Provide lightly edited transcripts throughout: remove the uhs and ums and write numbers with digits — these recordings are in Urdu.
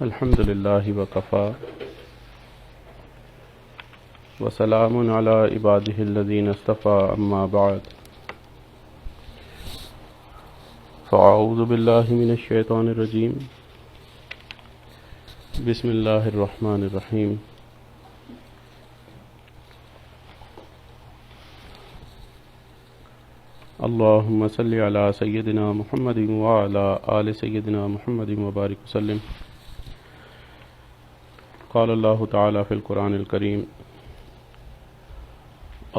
الحمد للہ وکفا وسلام علی عبادہ الذین اصطفى اما بعد فاعوذ باللہ من الشیطان الرجیم بسم اللہ الرحمن الرحیم اللہم صلی علی سیدنا محمد وعلی آل سیدنا محمد وبارک وسلم قال اللہ تعالی فی القرآن الکریم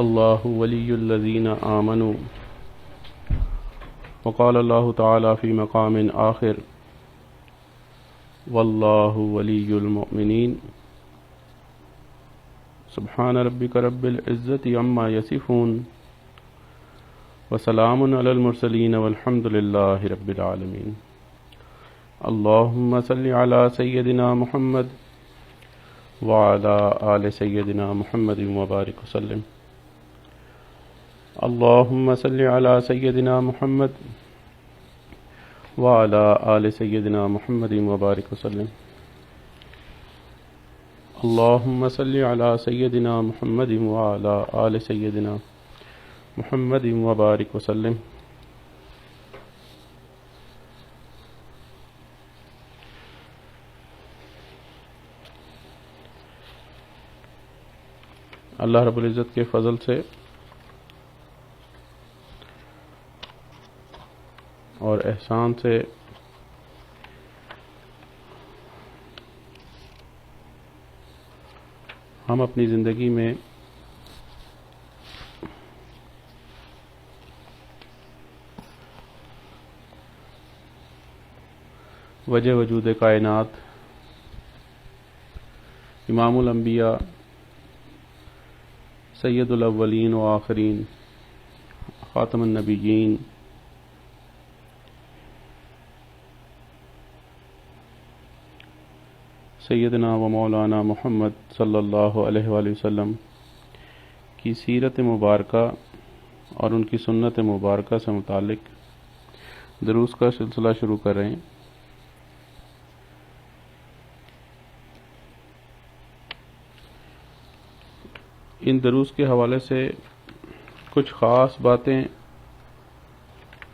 اللہ ولی الذین آمنوا وقال اللہ تعالی فی مقام آخر واللہ ولی المؤمنین سبحان ربک رب العزت عما یصفون وسلام علی المرسلین والحمد للہ رب العالمین اللہم صلی علی سیدنا محمد وعلی آل سیدنا محمد وبارک وسلم اللہم صلی علی سیدنا محمد وعلی آل سیدنا محمد وبارک وسلم اللہم صلی علی سیدنا محمد وعلی آل سیدنا محمد وبارک وسلم اللہ رب العزت کے فضل سے اور احسان سے ہم اپنی زندگی میں وجہ وجود کائنات امام الانبیاء سید الاولین و آخرین خاتم النبیین سیدنا و مولانا محمد صلی اللہ علیہ وآلہ وسلم کی سیرت مبارکہ اور ان کی سنت مبارکہ سے متعلق دروس کا سلسلہ شروع کر رہے ہیں۔ ان دروس کے حوالے سے کچھ خاص باتیں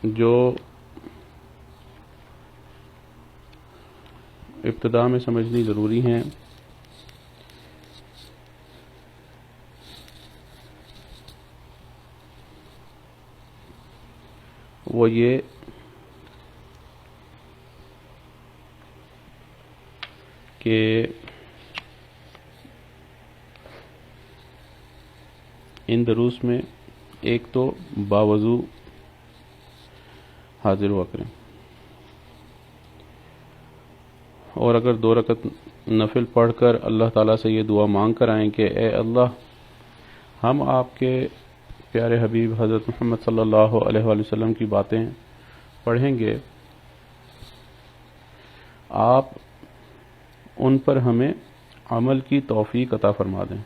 جو ابتدا میں سمجھنی ضروری ہیں۔ وہ یہ کہ ان دروس میں ایک تو باوضو حاضر ہوا کریں، اور اگر 2 رکعت نفل پڑھ کر اللہ تعالیٰ سے یہ دعا مانگ کر آئیں کہ اے اللہ، ہم آپ کے پیارے حبیب حضرت محمد صلی اللہ علیہ وآلہ وسلم کی باتیں پڑھیں گے، آپ ان پر ہمیں عمل کی توفیق عطا فرما دیں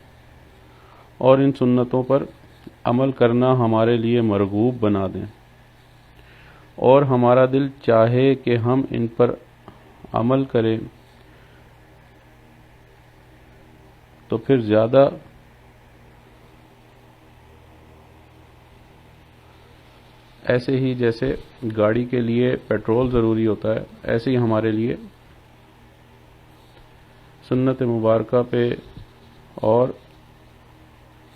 اور ان سنتوں پر عمل کرنا ہمارے لیے مرغوب بنا دیں، اور ہمارا دل چاہے کہ ہم ان پر عمل کریں تو پھر زیادہ ایسے ہی جیسے گاڑی کے لیے پیٹرول ضروری ہوتا ہے، ایسے ہی ہمارے لیے سنت مبارکہ پہ اور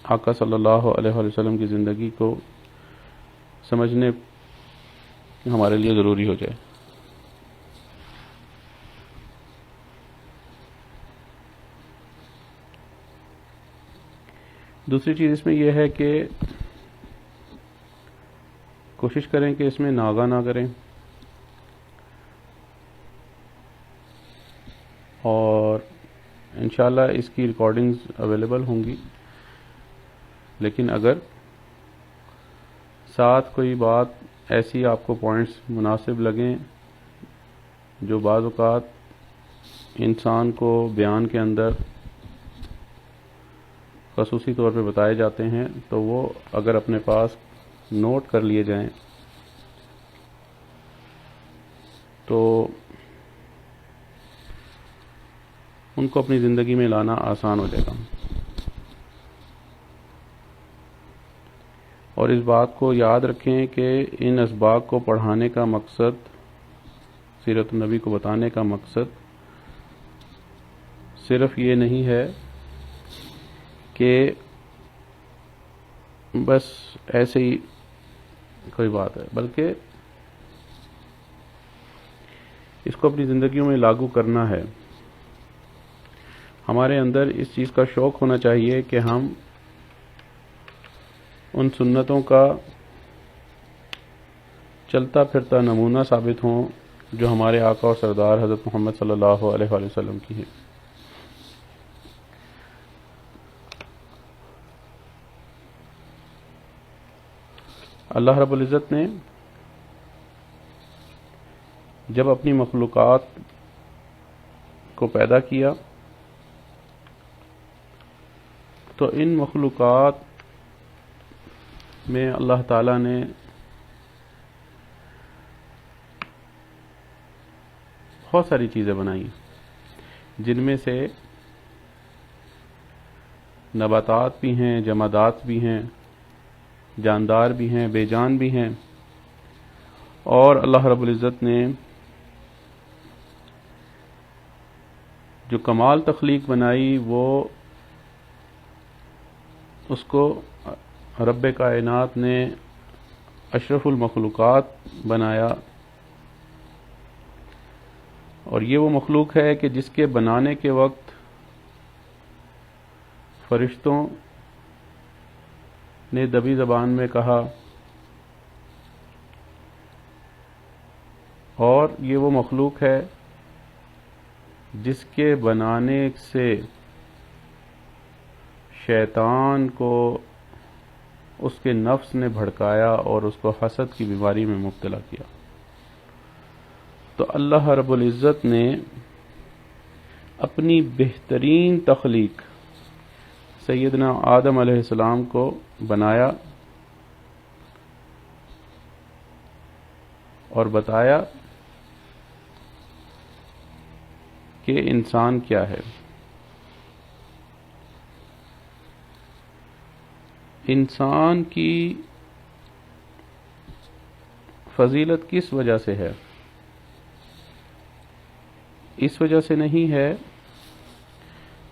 آقا صلی اللہ علیہ وآلہ وسلم کی زندگی کو سمجھنے ہمارے لیے ضروری ہو جائے۔ دوسری چیز اس میں یہ ہے کہ کوشش کریں کہ اس میں ناغہ نہ کریں، اور انشاءاللہ اس کی ریکارڈنگز اویلیبل ہوں گی، لیکن اگر ساتھ کوئی بات ایسی آپ کو پوائنٹس مناسب لگیں جو بعض اوقات انسان کو بیان کے اندر خصوصی طور پہ بتائے جاتے ہیں، تو وہ اگر اپنے پاس نوٹ کر لیے جائیں تو ان کو اپنی زندگی میں لانا آسان ہو جائے گا۔ اور اس بات کو یاد رکھیں کہ ان اسباق کو پڑھانے کا مقصد، سیرت النبی کو بتانے کا مقصد صرف یہ نہیں ہے کہ بس ایسے ہی کوئی بات ہے، بلکہ اس کو اپنی زندگیوں میں لاگو کرنا ہے۔ ہمارے اندر اس چیز کا شوق ہونا چاہیے کہ ہم ان سنتوں کا چلتا پھرتا نمونہ ثابت ہوں جو ہمارے آقا اور سردار حضرت محمد صلی اللہ علیہ وآلہ وسلم کی ہیں۔ اللہ رب العزت نے جب اپنی مخلوقات کو پیدا کیا تو ان مخلوقات میں اللہ تعالیٰ نے بہت ساری چیزیں بنائیں، جن میں سے نباتات بھی ہیں، جمادات بھی ہیں، جاندار بھی ہیں، بے جان بھی ہیں، اور اللہ رب العزت نے جو کمال تخلیق بنائی وہ اس کو رب کائنات نے اشرف المخلوقات بنایا، اور یہ وہ مخلوق ہے کہ جس کے بنانے کے وقت فرشتوں نے دبی زبان میں کہا، اور یہ وہ مخلوق ہے جس کے بنانے سے شیطان کو اس کے نفس نے بھڑکایا اور اس کو حسد کی بیماری میں مبتلا کیا۔ تو اللہ رب العزت نے اپنی بہترین تخلیق سیدنا آدم علیہ السلام کو بنایا اور بتایا کہ انسان کیا ہے۔ انسان کی فضیلت کس وجہ سے ہے؟ اس وجہ سے نہیں ہے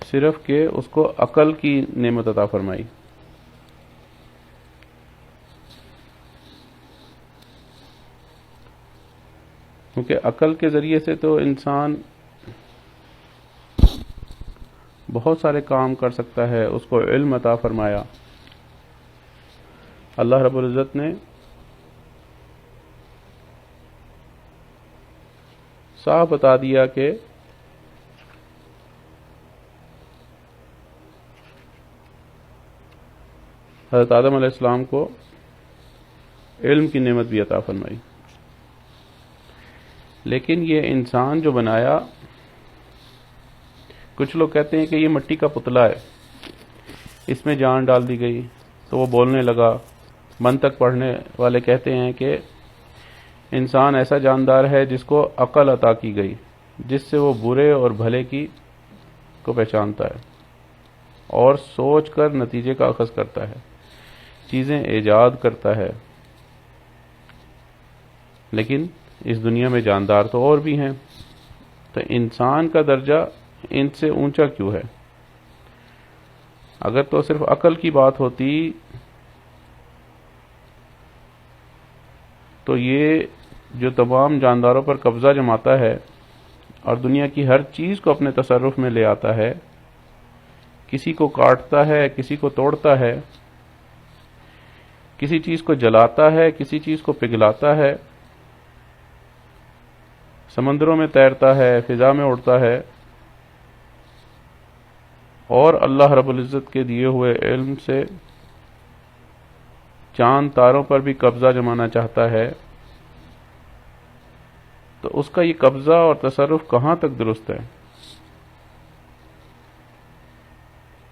صرف کہ اس کو عقل کی نعمت عطا فرمائی، کیونکہ عقل کے ذریعے سے تو انسان بہت سارے کام کر سکتا ہے، اس کو علم عطا فرمایا۔ اللہ رب العزت نے صاف بتا دیا کہ حضرت آدم علیہ السلام کو علم کی نعمت بھی عطا فرمائی، لیکن یہ انسان جو بنایا، کچھ لوگ کہتے ہیں کہ یہ مٹی کا پتلا ہے، اس میں جان ڈال دی گئی تو وہ بولنے لگا۔ منطق پڑھنے والے کہتے ہیں کہ انسان ایسا جاندار ہے جس کو عقل عطا کی گئی، جس سے وہ برے اور بھلے کو پہچانتا ہے اور سوچ کر نتیجے کا اخذ کرتا ہے، چیزیں ایجاد کرتا ہے۔ لیکن اس دنیا میں جاندار تو اور بھی ہیں، تو انسان کا درجہ ان سے اونچا کیوں ہے؟ اگر تو صرف عقل کی بات ہوتی تو یہ جو تمام جانداروں پر قبضہ جماتا ہے اور دنیا کی ہر چیز کو اپنے تصرف میں لے آتا ہے، کسی کو کاٹتا ہے، کسی کو توڑتا ہے، کسی چیز کو جلاتا ہے، کسی چیز کو پگھلاتا ہے، سمندروں میں تیرتا ہے، فضا میں اڑتا ہے، اور اللہ رب العزت کے دیے ہوئے علم سے چاند تاروں پر بھی قبضہ جمانا چاہتا ہے، تو اس کا یہ قبضہ اور تصرف کہاں تک درست ہے؟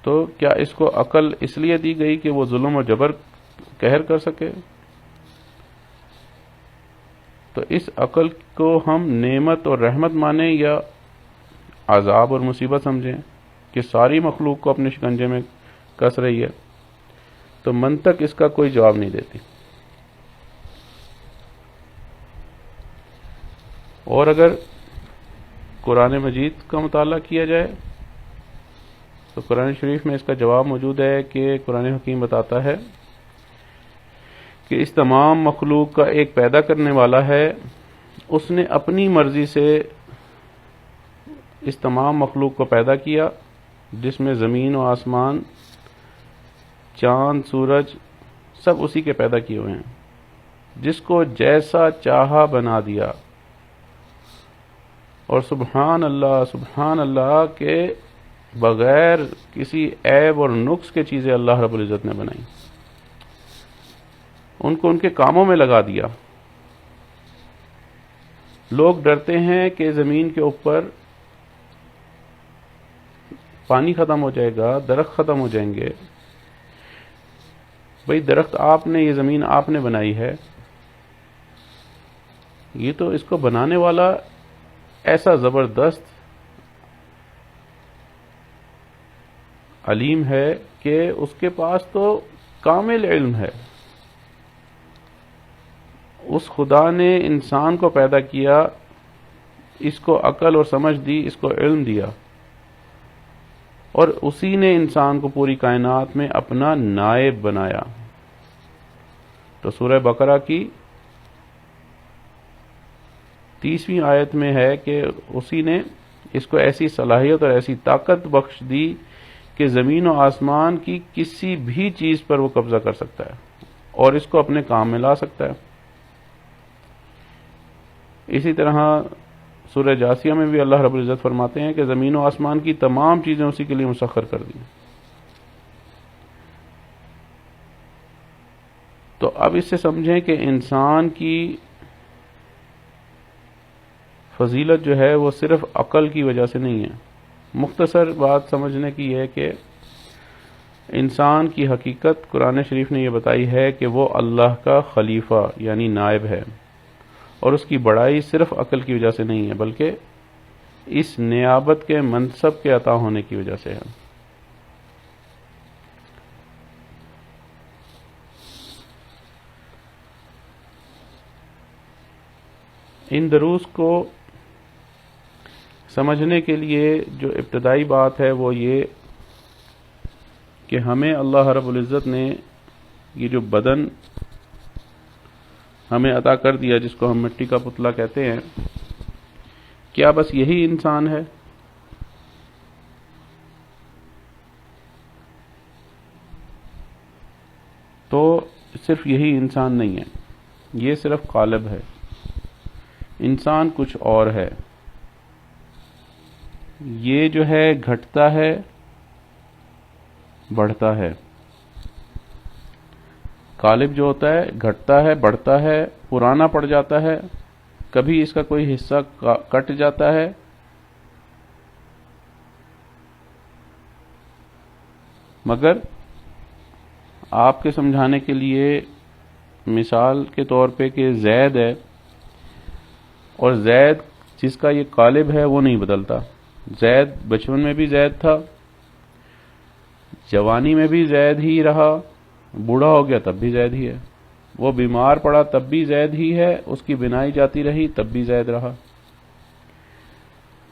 تو کیا اس کو عقل اس لیے دی گئی کہ وہ ظلم و جبر قہر کر سکے؟ تو اس عقل کو ہم نعمت اور رحمت مانیں یا عذاب اور مصیبت سمجھیں کہ ساری مخلوق کو اپنے شکنجے میں کس رہی ہے، تو منطق اس کا کوئی جواب نہیں دیتی۔ اور اگر قرآن مجید کا مطالعہ کیا جائے تو قرآن شریف میں اس کا جواب موجود ہے کہ قرآن حکیم بتاتا ہے کہ اس تمام مخلوق کا ایک پیدا کرنے والا ہے، اس نے اپنی مرضی سے اس تمام مخلوق کو پیدا کیا، جس میں زمین و آسمان، چاند، سورج سب اسی کے پیدا کیے ہوئے ہیں، جس کو جیسا چاہا بنا دیا۔ اور سبحان اللہ کے بغیر کسی عیب اور نقص کے چیزیں اللہ رب العزت نے بنائی، ان کو ان کے کاموں میں لگا دیا۔ لوگ ڈرتے ہیں کہ زمین کے اوپر پانی ختم ہو جائے گا، درخت ختم ہو جائیں گے۔ بھئی درخت آپ نے، یہ زمین آپ نے بنائی ہے، یہ تو اس کو بنانے والا ایسا زبردست علیم ہے کہ اس کے پاس تو کامل علم ہے۔ اس خدا نے انسان کو پیدا کیا، اس کو عقل اور سمجھ دی، اس کو علم دیا، اور اسی نے انسان کو پوری کائنات میں اپنا نائب بنایا۔ تو سورہ بقرہ کی 30ویں آیت میں ہے کہ اسی نے اس کو ایسی صلاحیت اور ایسی طاقت بخش دی کہ زمین و آسمان کی کسی بھی چیز پر وہ قبضہ کر سکتا ہے اور اس کو اپنے کام میں لا سکتا ہے۔ اسی طرح سورہ جاثیہ میں بھی اللہ رب العزت فرماتے ہیں کہ زمین و آسمان کی تمام چیزیں اسی کے لیے مسخر کر دی۔ تو اب اس سے سمجھیں کہ انسان کی فضیلت جو ہے وہ صرف عقل کی وجہ سے نہیں ہے۔ مختصر بات سمجھنے کی یہ ہے کہ انسان کی حقیقت قرآن شریف نے یہ بتائی ہے کہ وہ اللہ کا خلیفہ یعنی نائب ہے، اور اس کی بڑائی صرف عقل کی وجہ سے نہیں ہے بلکہ اس نیابت کے منصب کے عطا ہونے کی وجہ سے ہے۔ ان دروس کو سمجھنے کے لیے جو ابتدائی بات ہے وہ یہ کہ ہمیں اللہ رب العزت نے یہ جو بدن ہمیں عطا کر دیا، جس کو ہم مٹی کا پتلا کہتے ہیں، کیا بس یہی انسان ہے؟ تو صرف یہی انسان نہیں ہے، یہ صرف قالب ہے۔ انسان کچھ اور ہے، یہ جو ہے گھٹتا ہے، بڑھتا ہے۔ قالب جو ہوتا ہے گھٹتا ہے، بڑھتا ہے، پرانا پڑ جاتا ہے، کبھی اس کا کوئی حصہ کٹ جاتا ہے، مگر آپ کے سمجھانے کے لیے مثال کے طور پہ کہ زید ہے، اور زید جس کا یہ قالب ہے وہ نہیں بدلتا۔ زید بچپن میں بھی زید تھا، جوانی میں بھی زید ہی رہا، بوڑھا ہو گیا تب بھی زید ہی ہے، وہ بیمار پڑا تب بھی زید ہی ہے، اس کی بینائی جاتی رہی تب بھی زید رہا،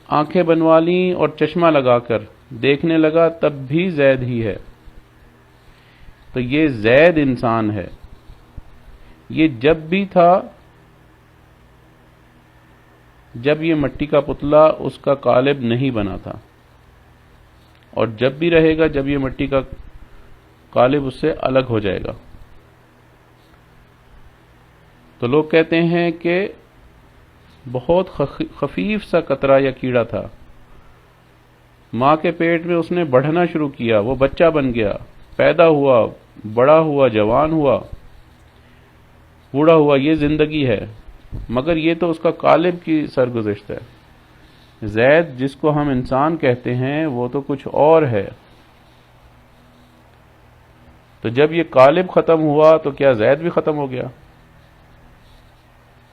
آنکھیں بنوا لیں اور چشمہ لگا کر دیکھنے لگا تب بھی زید ہی ہے۔ تو یہ زید انسان ہے، یہ جب بھی تھا جب یہ مٹی کا پتلا اس کا قالب نہیں بنا تھا، اور جب بھی رہے گا جب یہ مٹی کا قالب اس سے الگ ہو جائے گا۔ تو لوگ کہتے ہیں کہ بہت خفیف سا قطرہ یا کیڑا تھا، ماں کے پیٹ میں اس نے بڑھنا شروع کیا، وہ بچہ بن گیا، پیدا ہوا، بڑا ہوا، جوان ہوا، بوڑھا ہوا، یہ زندگی ہے، مگر یہ تو اس کا قالب کی سرگزشت ہے۔ زید جس کو ہم انسان کہتے ہیں وہ تو کچھ اور ہے۔ تو جب یہ قالب ختم ہوا تو کیا زید بھی ختم ہو گیا؟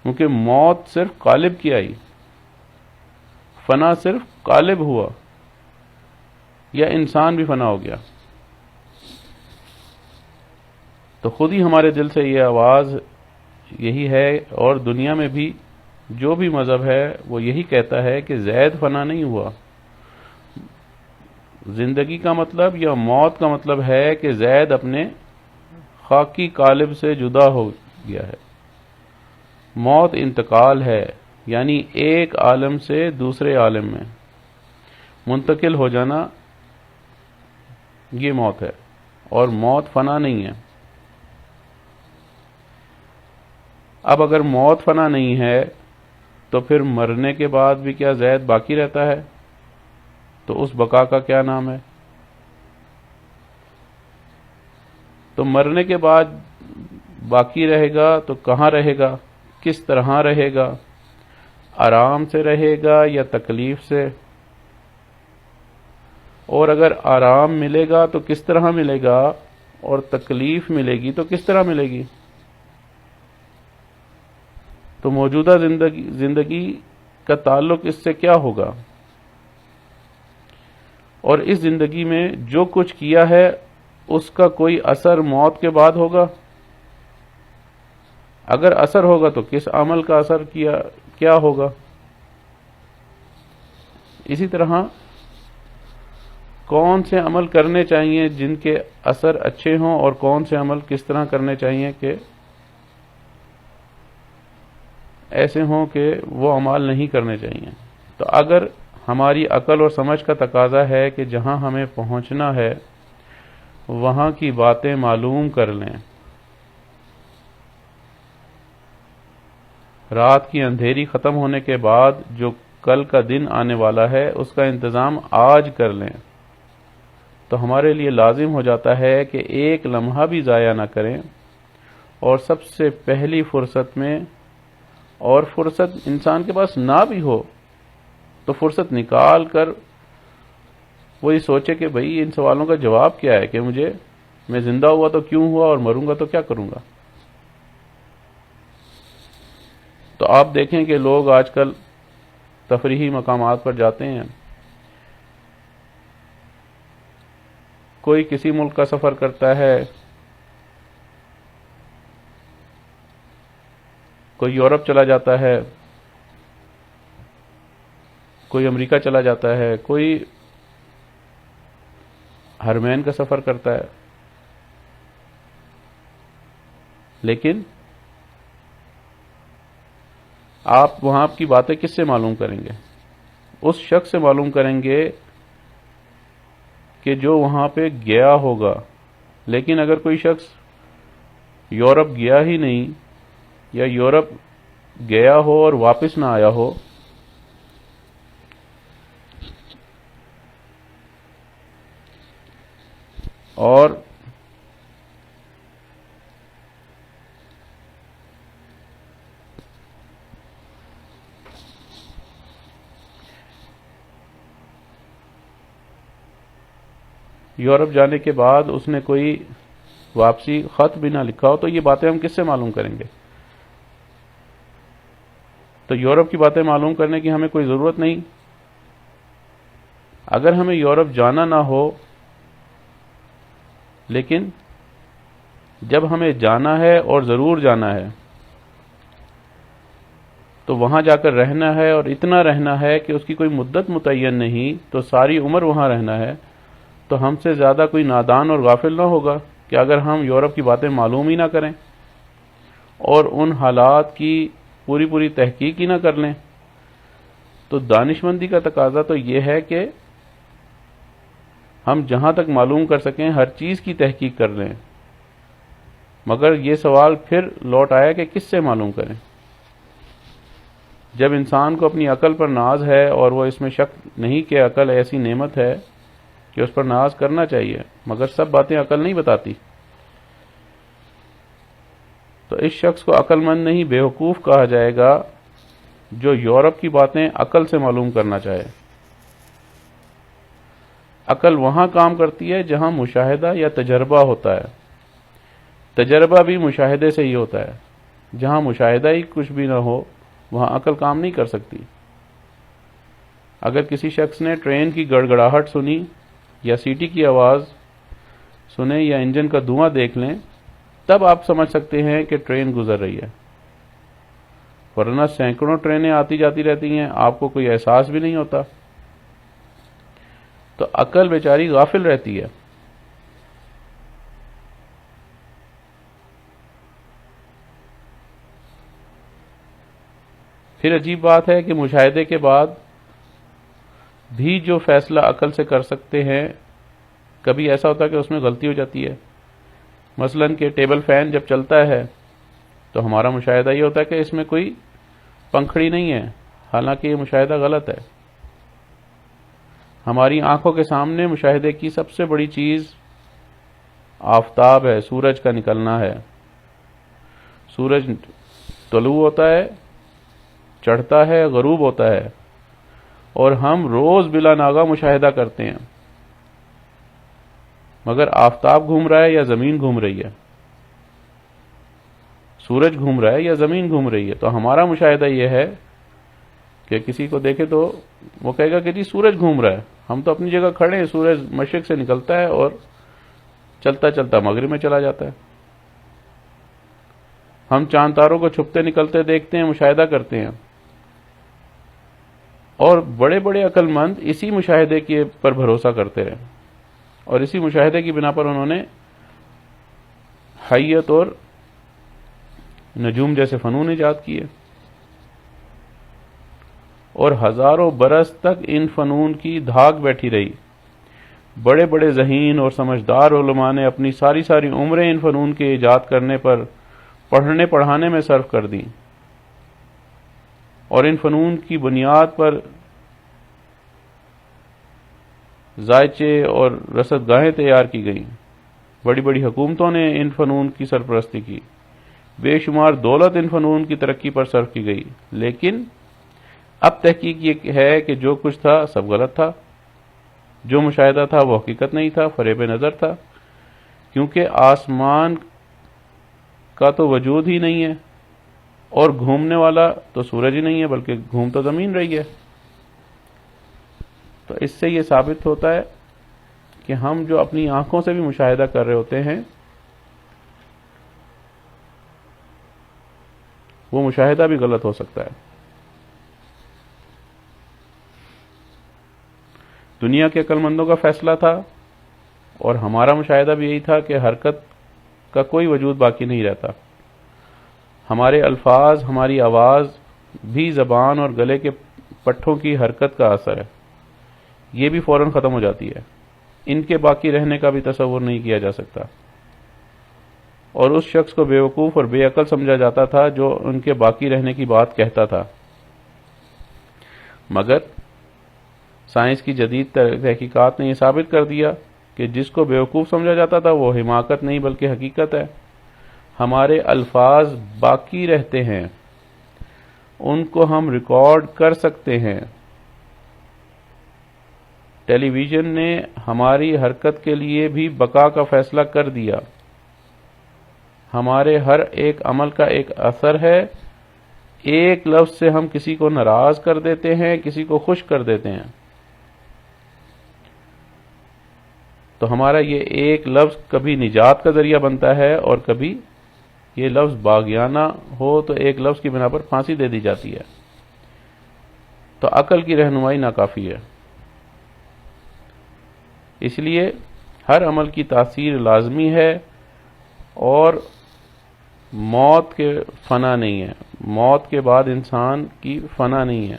کیونکہ موت صرف قالب کی آئی، فنا صرف غالب ہوا یا انسان بھی فنا ہو گیا؟ تو خود ہی ہمارے دل سے یہ آواز یہی ہے، اور دنیا میں بھی جو بھی مذہب ہے وہ یہی کہتا ہے کہ زید فنا نہیں ہوا۔ زندگی کا مطلب یا موت کا مطلب ہے کہ زید اپنے خاکی قالب سے جدا ہو گیا ہے۔ موت انتقال ہے، یعنی ایک عالم سے دوسرے عالم میں منتقل ہو جانا، یہ موت ہے، اور موت فنا نہیں ہے۔ اب اگر موت فنا نہیں ہے تو پھر مرنے کے بعد بھی کیا زید باقی رہتا ہے؟ تو اس بقا کا کیا نام ہے؟ تو مرنے کے بعد باقی رہے گا تو کہاں رہے گا؟ کس طرح رہے گا؟ آرام سے رہے گا یا تکلیف سے؟ اور اگر آرام ملے گا تو کس طرح ملے گا، اور تکلیف ملے گی تو کس طرح ملے گی؟ تو موجودہ زندگی کا تعلق اس سے کیا ہوگا؟ اور اس زندگی میں جو کچھ کیا ہے اس کا کوئی اثر موت کے بعد ہوگا؟ اگر اثر ہوگا تو کس عمل کا اثر کیا ہوگا؟ اسی طرح کون سے عمل کرنے چاہیے جن کے اثر اچھے ہوں، اور کون سے عمل کس طرح کرنے چاہیے کہ ایسے ہوں کہ وہ اعمال نہیں کرنے چاہیے۔ تو اگر ہماری عقل اور سمجھ کا تقاضا ہے کہ جہاں ہمیں پہنچنا ہے وہاں کی باتیں معلوم کر لیں، رات کی اندھیری ختم ہونے کے بعد جو کل کا دن آنے والا ہے اس کا انتظام آج کر لیں، تو ہمارے لیے لازم ہو جاتا ہے کہ ایک لمحہ بھی ضائع نہ کریں، اور سب سے پہلی فرصت میں، اور فرصت انسان کے پاس نہ بھی ہو تو فرصت نکال کر وہی سوچے کہ بھئی ان سوالوں کا جواب کیا ہے، کہ میں زندہ ہوا تو کیوں ہوا، اور مروں گا تو کیا کروں گا۔ تو آپ دیکھیں کہ لوگ آج کل تفریحی مقامات پر جاتے ہیں، کوئی کسی ملک کا سفر کرتا ہے، کوئی یورپ چلا جاتا ہے، کوئی امریکہ چلا جاتا ہے، کوئی حرمین کا سفر کرتا ہے، لیکن آپ وہاں کی باتیں کس سے معلوم کریں گے؟ اس شخص سے معلوم کریں گے کہ جو وہاں پہ گیا ہوگا۔ لیکن اگر کوئی شخص یورپ گیا ہی نہیں، یا یورپ گیا ہو اور واپس نہ آیا ہو، اور یورپ جانے کے بعد اس نے کوئی واپسی خط بھی نہ لکھا ہو، تو یہ باتیں ہم کس سے معلوم کریں گے؟ تو یورپ کی باتیں معلوم کرنے کی ہمیں کوئی ضرورت نہیں۔ اگر ہمیں یورپ جانا نہ ہو، لیکن جب ہمیں جانا ہے اور ضرور جانا ہے تو وہاں جا کر رہنا ہے، اور اتنا رہنا ہے کہ اس کی کوئی مدت متعین نہیں، تو ساری عمر وہاں رہنا ہے، تو ہم سے زیادہ کوئی نادان اور غافل نہ ہوگا کہ اگر ہم یورپ کی باتیں معلوم ہی نہ کریں اور ان حالات کی پوری تحقیق ہی نہ کر لیں۔ تو دانشمندی کا تقاضا تو یہ ہے کہ ہم جہاں تک معلوم کر سکیں ہر چیز کی تحقیق کر لیں، مگر یہ سوال پھر لوٹ آیا کہ کس سے معلوم کریں؟ جب انسان کو اپنی عقل پر ناز ہے، اور وہ اس میں شک نہیں کہ عقل ایسی نعمت ہے کہ اس پر ناز کرنا چاہیے، مگر سب باتیں عقل نہیں بتاتی، تو اس شخص کو عقل مند نہیں بیوقوف کہا جائے گا جو یورپ کی باتیں عقل سے معلوم کرنا چاہے۔ عقل وہاں کام کرتی ہے جہاں مشاہدہ یا تجربہ ہوتا ہے، تجربہ بھی مشاہدے سے ہی ہوتا ہے۔ جہاں مشاہدہ ہی کچھ بھی نہ ہو وہاں عقل کام نہیں کر سکتی۔ اگر کسی شخص نے ٹرین کی گڑگڑاہٹ سنی یا سیٹی کی آواز سنیں یا انجن کا دھواں دیکھ لیں تب آپ سمجھ سکتے ہیں کہ ٹرین گزر رہی ہے، ورنہ سینکڑوں ٹرینیں آتی جاتی رہتی ہیں، آپ کو کوئی احساس بھی نہیں ہوتا۔ تو عقل بیچاری غافل رہتی ہے۔ پھر عجیب بات ہے کہ مشاہدے کے بعد بھی جو فیصلہ عقل سے کر سکتے ہیں، کبھی ایسا ہوتا ہے کہ اس میں غلطی ہو جاتی ہے۔ مثلاً کہ ٹیبل فین جب چلتا ہے تو ہمارا مشاہدہ یہ ہوتا ہے کہ اس میں کوئی پنکھڑی نہیں ہے، حالانکہ یہ مشاہدہ غلط ہے۔ ہماری آنکھوں کے سامنے مشاہدے کی سب سے بڑی چیز آفتاب ہے، سورج کا نکلنا ہے۔ سورج طلوع ہوتا ہے، چڑھتا ہے، غروب ہوتا ہے، اور ہم روز بلا ناغہ مشاہدہ کرتے ہیں، مگر آفتاب گھوم رہا ہے یا زمین گھوم رہی ہے؟ سورج گھوم رہا ہے یا زمین گھوم رہی ہے؟ تو ہمارا مشاہدہ یہ ہے کہ کسی کو دیکھے تو وہ کہے گا کہ جی سورج گھوم رہا ہے، ہم تو اپنی جگہ کھڑے ہیں، سورج مشرق سے نکلتا ہے اور چلتا چلتا مغرب میں چلا جاتا ہے۔ ہم چاند تاروں کو چھپتے نکلتے دیکھتے ہیں، مشاہدہ کرتے ہیں، اور بڑے بڑے عقل مند اسی مشاہدے کے پر بھروسہ کرتے رہے، اور اسی مشاہدے کی بنا پر انہوں نے حیت اور نجوم جیسے فنون ایجاد کیے، اور ہزاروں برس تک ان فنون کی دھاک بیٹھی رہی۔ بڑے بڑے ذہین اور سمجھدار علماء نے اپنی ساری ساری عمریں ان فنون کے ایجاد کرنے پر پڑھنے پڑھانے میں صرف کر دیں، اور ان فنون کی بنیاد پر ذائچے اور رصد گاہیں تیار کی گئیں۔ بڑی بڑی حکومتوں نے ان فنون کی سرپرستی کی، بے شمار دولت ان فنون کی ترقی پر صرف کی گئی، لیکن اب تحقیق یہ ہے کہ جو کچھ تھا سب غلط تھا۔ جو مشاہدہ تھا وہ حقیقت نہیں تھا، فریب نظر تھا، کیونکہ آسمان کا تو وجود ہی نہیں ہے، اور گھومنے والا تو سورج ہی نہیں ہے بلکہ گھوم تو زمین رہی ہے۔ تو اس سے یہ ثابت ہوتا ہے کہ ہم جو اپنی آنکھوں سے بھی مشاہدہ کر رہے ہوتے ہیں وہ مشاہدہ بھی غلط ہو سکتا ہے۔ دنیا کے عقل مندوں کا فیصلہ تھا، اور ہمارا مشاہدہ بھی یہی تھا کہ حرکت کا کوئی وجود باقی نہیں رہتا۔ ہمارے الفاظ، ہماری آواز بھی زبان اور گلے کے پٹھوں کی حرکت کا اثر ہے، یہ بھی فوراً ختم ہو جاتی ہے، ان کے باقی رہنے کا بھی تصور نہیں کیا جا سکتا، اور اس شخص کو بیوقوف اور بے عقل سمجھا جاتا تھا جو ان کے باقی رہنے کی بات کہتا تھا۔ مگر سائنس کی جدید تحقیقات نے یہ ثابت کر دیا کہ جس کو بیوقوف سمجھا جاتا تھا وہ حماقت نہیں بلکہ حقیقت ہے۔ ہمارے الفاظ باقی رہتے ہیں، ان کو ہم ریکارڈ کر سکتے ہیں۔ ٹیلی ویژن نے ہماری حرکت کے لیے بھی بقا کا فیصلہ کر دیا۔ ہمارے ہر ایک عمل کا ایک اثر ہے۔ ایک لفظ سے ہم کسی کو ناراض کر دیتے ہیں، کسی کو خوش کر دیتے ہیں۔ تو ہمارا یہ ایک لفظ کبھی نجات کا ذریعہ بنتا ہے، اور کبھی یہ لفظ باغیانہ ہو تو ایک لفظ کی بنا پر پھانسی دے دی جاتی ہے۔ تو عقل کی رہنمائی ناکافی ہے۔ اس لیے ہر عمل کی تاثیر لازمی ہے، اور موت کے فنا نہیں ہے، موت کے بعد انسان کی فنا نہیں ہے۔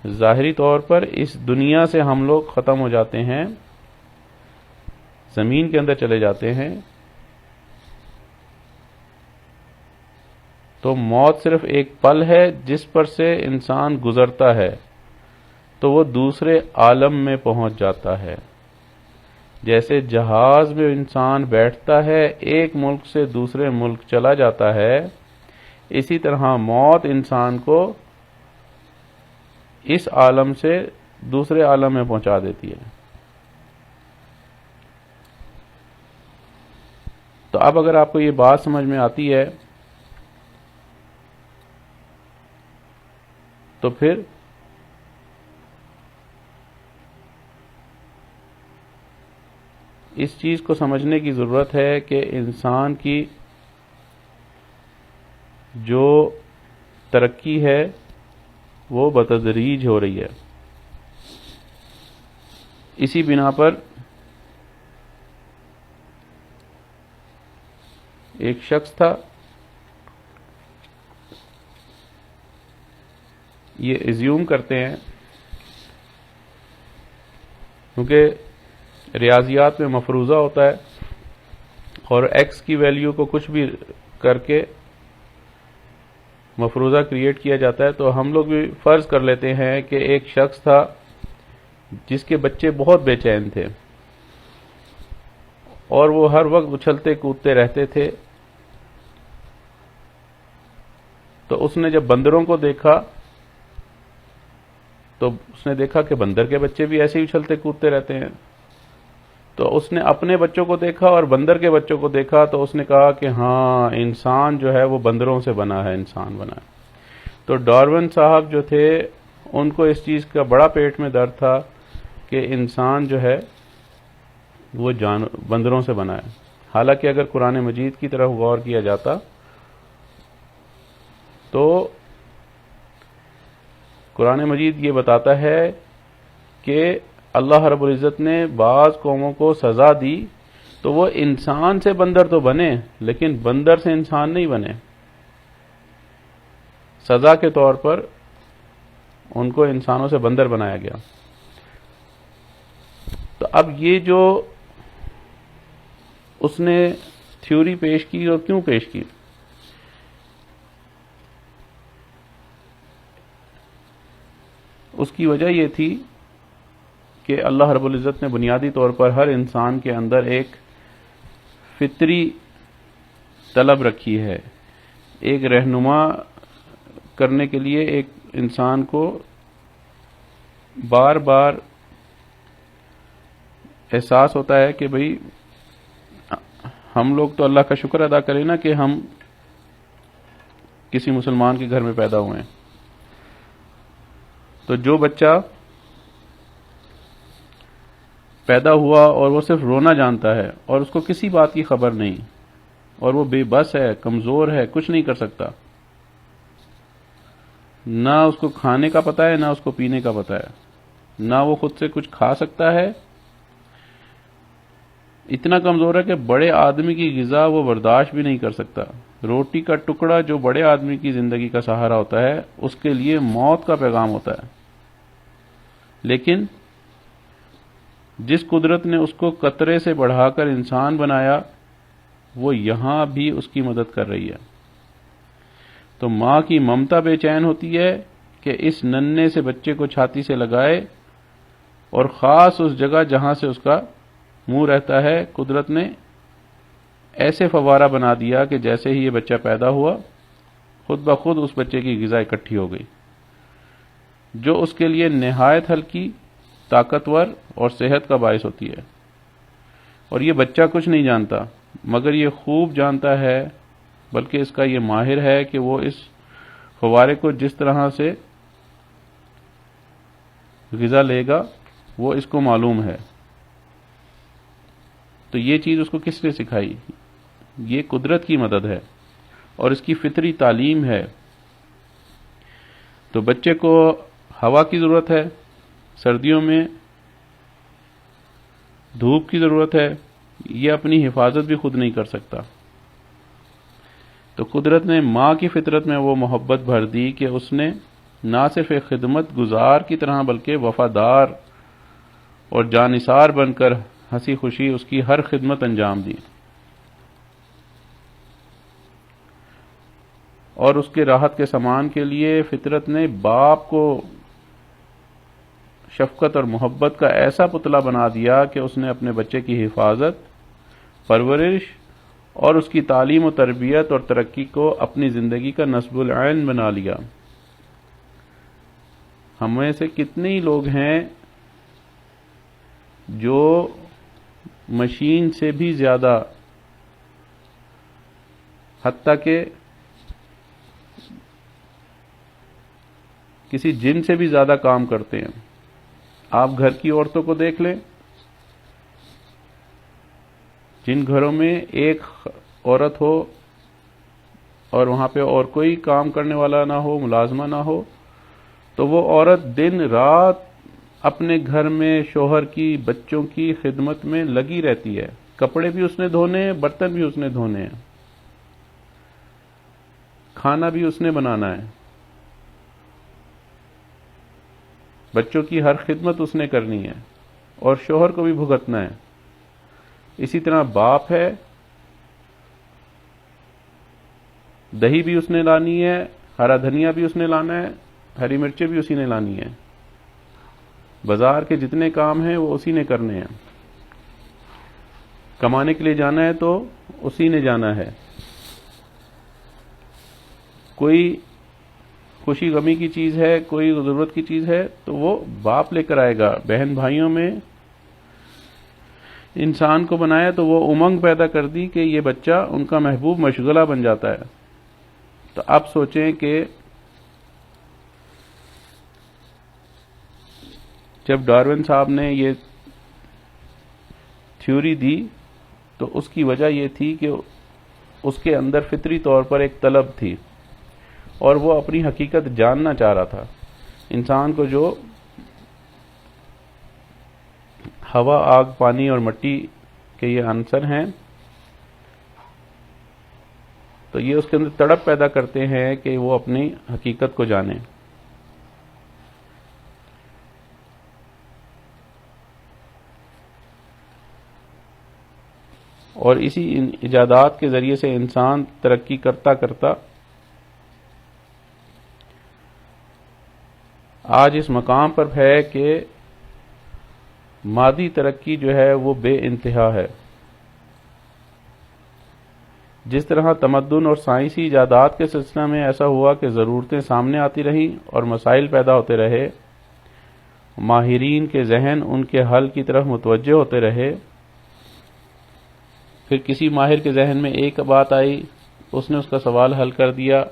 ظاہری طور پر اس دنیا سے ہم لوگ ختم ہو جاتے ہیں، زمین کے اندر چلے جاتے ہیں، تو موت صرف ایک پل ہے جس پر سے انسان گزرتا ہے تو وہ دوسرے عالم میں پہنچ جاتا ہے۔ جیسے جہاز میں انسان بیٹھتا ہے، ایک ملک سے دوسرے ملک چلا جاتا ہے، اسی طرح موت انسان کو اس عالم سے دوسرے عالم میں پہنچا دیتی ہے۔ تو اب اگر آپ کو یہ بات سمجھ میں آتی ہے تو پھر اس چیز کو سمجھنے کی ضرورت ہے کہ انسان کی جو ترقی ہے وہ بتدریج ہو رہی ہے. اسی بنا پر ایک شخص تھا، یہ ایزیوم کرتے ہیں کیونکہ ریاضیات میں مفروضہ ہوتا ہے اور ایکس کی ویلیو کو کچھ بھی کر کے مفروضہ کریٹ کیا جاتا ہے، تو ہم لوگ بھی فرض کر لیتے ہیں کہ ایک شخص تھا جس کے بچے بہت بے چین تھے اور وہ ہر وقت اچھلتے کودتے رہتے تھے. تو اس نے جب بندروں کو دیکھا تو اس نے دیکھا کہ بندر کے بچے بھی ایسے ہی اچھلتے کودتے رہتے ہیں. تو اس نے اپنے بچوں کو دیکھا اور بندر کے بچوں کو دیکھا تو اس نے کہا کہ ہاں انسان جو ہے وہ بندروں سے بنا ہے، انسان بنا ہے. تو ڈارون صاحب جو تھے ان کو اس چیز کا بڑا پیٹ میں درد تھا کہ انسان جو ہے وہ بندروں سے بنا ہے. حالانکہ اگر قرآن مجید کی طرف غور کیا جاتا تو قرآن مجید یہ بتاتا ہے کہ اللہ رب العزت نے بعض قوموں کو سزا دی تو وہ انسان سے بندر تو بنے لیکن بندر سے انسان نہیں بنے. سزا کے طور پر ان کو انسانوں سے بندر بنایا گیا. تو اب یہ جو اس نے تھیوری پیش کی اور کیوں پیش کی، اس کی وجہ یہ تھی کہ اللہ رب العزت نے بنیادی طور پر ہر انسان کے اندر ایک فطری طلب رکھی ہے، ایک رہنما کرنے کے لیے ایک انسان کو بار بار احساس ہوتا ہے کہ بھئی ہم لوگ تو اللہ کا شکر ادا کریں نا کہ ہم کسی مسلمان کے گھر میں پیدا ہوئے ہیں. تو جو بچہ پیدا ہوا اور وہ صرف رونا جانتا ہے اور اس کو کسی بات کی خبر نہیں اور وہ بے بس ہے، کمزور ہے، کچھ نہیں کر سکتا، نہ اس کو کھانے کا پتہ ہے نہ اس کو پینے کا پتہ ہے، نہ وہ خود سے کچھ کھا سکتا ہے، اتنا کمزور ہے کہ بڑے آدمی کی غذا وہ برداشت بھی نہیں کر سکتا. روٹی کا ٹکڑا جو بڑے آدمی کی زندگی کا سہارا ہوتا ہے اس کے لیے موت کا پیغام ہوتا ہے. لیکن جس قدرت نے اس کو قطرے سے بڑھا کر انسان بنایا وہ یہاں بھی اس کی مدد کر رہی ہے. تو ماں کی ممتا بے چین ہوتی ہے کہ اس ننھے سے بچے کو چھاتی سے لگائے اور خاص اس جگہ جہاں سے اس کا منہ رہتا ہے قدرت نے ایسے فوارہ بنا دیا کہ جیسے ہی یہ بچہ پیدا ہوا خود بخود اس بچے کی غذا اکٹھی ہو گئی، جو اس کے لیے نہایت ہلکی، طاقتور اور صحت کا باعث ہوتی ہے. اور یہ بچہ کچھ نہیں جانتا مگر یہ خوب جانتا ہے، بلکہ اس کا یہ ماہر ہے کہ وہ اس فوارے کو جس طرح سے غذا لے گا وہ اس کو معلوم ہے. تو یہ چیز اس کو کس نے سکھائی؟ یہ قدرت کی مدد ہے اور اس کی فطری تعلیم ہے. تو بچے کو ہوا کی ضرورت ہے، سردیوں میں دھوپ کی ضرورت ہے، یہ اپنی حفاظت بھی خود نہیں کر سکتا. تو قدرت نے ماں کی فطرت میں وہ محبت بھر دی کہ اس نے نہ صرف ایک خدمت گزار کی طرح بلکہ وفادار اور جانثار بن کر ہنسی خوشی اس کی ہر خدمت انجام دی. اور اس کے راحت کے سامان کے لیے فطرت نے باپ کو شفقت اور محبت کا ایسا پتلا بنا دیا کہ اس نے اپنے بچے کی حفاظت، پرورش اور اس کی تعلیم و تربیت اور ترقی کو اپنی زندگی کا نصب العین بنا لیا. ہم میں سے کتنے ہی لوگ ہیں جو مشین سے بھی زیادہ، حتیٰ کہ کسی جن سے بھی زیادہ کام کرتے ہیں. آپ گھر کی عورتوں کو دیکھ لیں، جن گھروں میں ایک عورت ہو اور وہاں پہ اور کوئی کام کرنے والا نہ ہو، ملازمہ نہ ہو، تو وہ عورت دن رات اپنے گھر میں شوہر کی، بچوں کی خدمت میں لگی رہتی ہے. کپڑے بھی اس نے دھونے ہیں، برتن بھی اس نے دھونے ہیں، کھانا بھی اس نے بنانا ہے، بچوں کی ہر خدمت اس نے کرنی ہے اور شوہر کو بھی بھگتنا ہے. اسی طرح باپ ہے، دہی بھی اس نے لانی ہے، ہرا دھنیا بھی اس نے لانا ہے، ہری مرچیں بھی اسی نے لانی ہے، بازار کے جتنے کام ہیں وہ اسی نے کرنے ہیں، کمانے کے لیے جانا ہے تو اسی نے جانا ہے. کوئی خوشی غمی کی چیز ہے، کوئی ضرورت کی چیز ہے تو وہ باپ لے کر آئے گا. بہن بھائیوں میں انسان کو بنایا تو وہ امنگ پیدا کر دی کہ یہ بچہ ان کا محبوب مشغلہ بن جاتا ہے. تو اب سوچیں کہ جب ڈارون صاحب نے یہ تھیوری دی تو اس کی وجہ یہ تھی کہ اس کے اندر فطری طور پر ایک طلب تھی اور وہ اپنی حقیقت جاننا چاہ رہا تھا. انسان کو جو ہوا، آگ، پانی اور مٹی کے یہ عنصر ہیں تو یہ اس کے اندر تڑپ پیدا کرتے ہیں کہ وہ اپنی حقیقت کو جانے. اور اسی ایجادات کے ذریعے سے انسان ترقی کرتا کرتا آج اس مقام پر ہے کہ مادی ترقی جو ہے وہ بے انتہا ہے. جس طرح تمدن اور سائنسی ایجادات کے سلسلے میں ایسا ہوا کہ ضرورتیں سامنے آتی رہیں اور مسائل پیدا ہوتے رہے، ماہرین کے ذہن ان کے حل کی طرف متوجہ ہوتے رہے، پھر کسی ماہر کے ذہن میں ایک بات آئی، اس نے اس کا سوال حل کر دیا،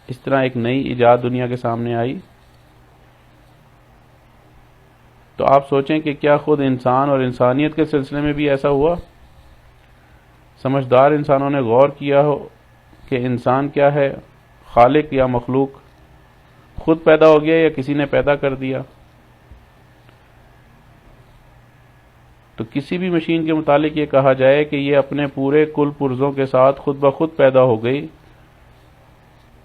اس طرح ایک نئی ایجاد دنیا کے سامنے آئی. تو آپ سوچیں کہ کیا خود انسان اور انسانیت کے سلسلے میں بھی ایسا ہوا؟ سمجھدار انسانوں نے غور کیا ہو کہ انسان کیا ہے، خالق یا مخلوق، خود پیدا ہو گیا یا کسی نے پیدا کر دیا؟ تو کسی بھی مشین کے متعلق یہ کہا جائے کہ یہ اپنے پورے کل پرزوں کے ساتھ خود بخود پیدا ہو گئی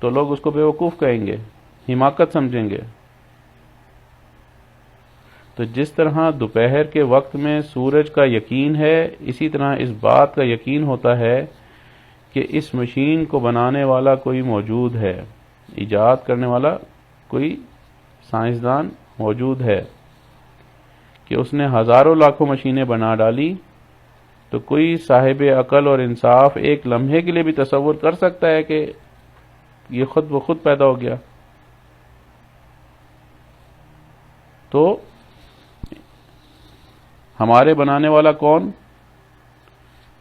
تو لوگ اس کو بیوقوف کہیں گے، حماقت سمجھیں گے. تو جس طرح دوپہر کے وقت میں سورج کا یقین ہے، اسی طرح اس بات کا یقین ہوتا ہے کہ اس مشین کو بنانے والا کوئی موجود ہے، ایجاد کرنے والا کوئی سائنسدان موجود ہے، کہ اس نے ہزاروں لاکھوں مشینیں بنا ڈالی. تو کوئی صاحب عقل اور انصاف ایک لمحے کے لیے بھی تصور کر سکتا ہے کہ یہ خود بخود پیدا ہو گیا؟ تو ہمارے بنانے والا کون؟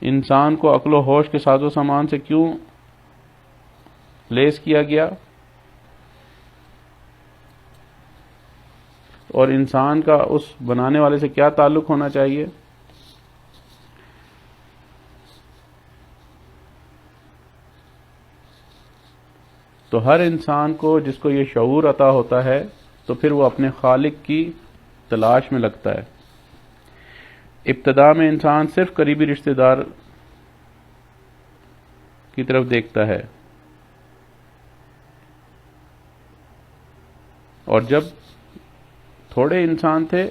انسان کو عقل و ہوش کے ساز و سامان سے کیوں لیس کیا گیا؟ اور انسان کا اس بنانے والے سے کیا تعلق ہونا چاہیے؟ تو ہر انسان کو جس کو یہ شعور عطا ہوتا ہے تو پھر وہ اپنے خالق کی تلاش میں لگتا ہے. ابتدا میں انسان صرف قریبی رشتہ دار کی طرف دیکھتا ہے، اور جب تھوڑے انسان تھے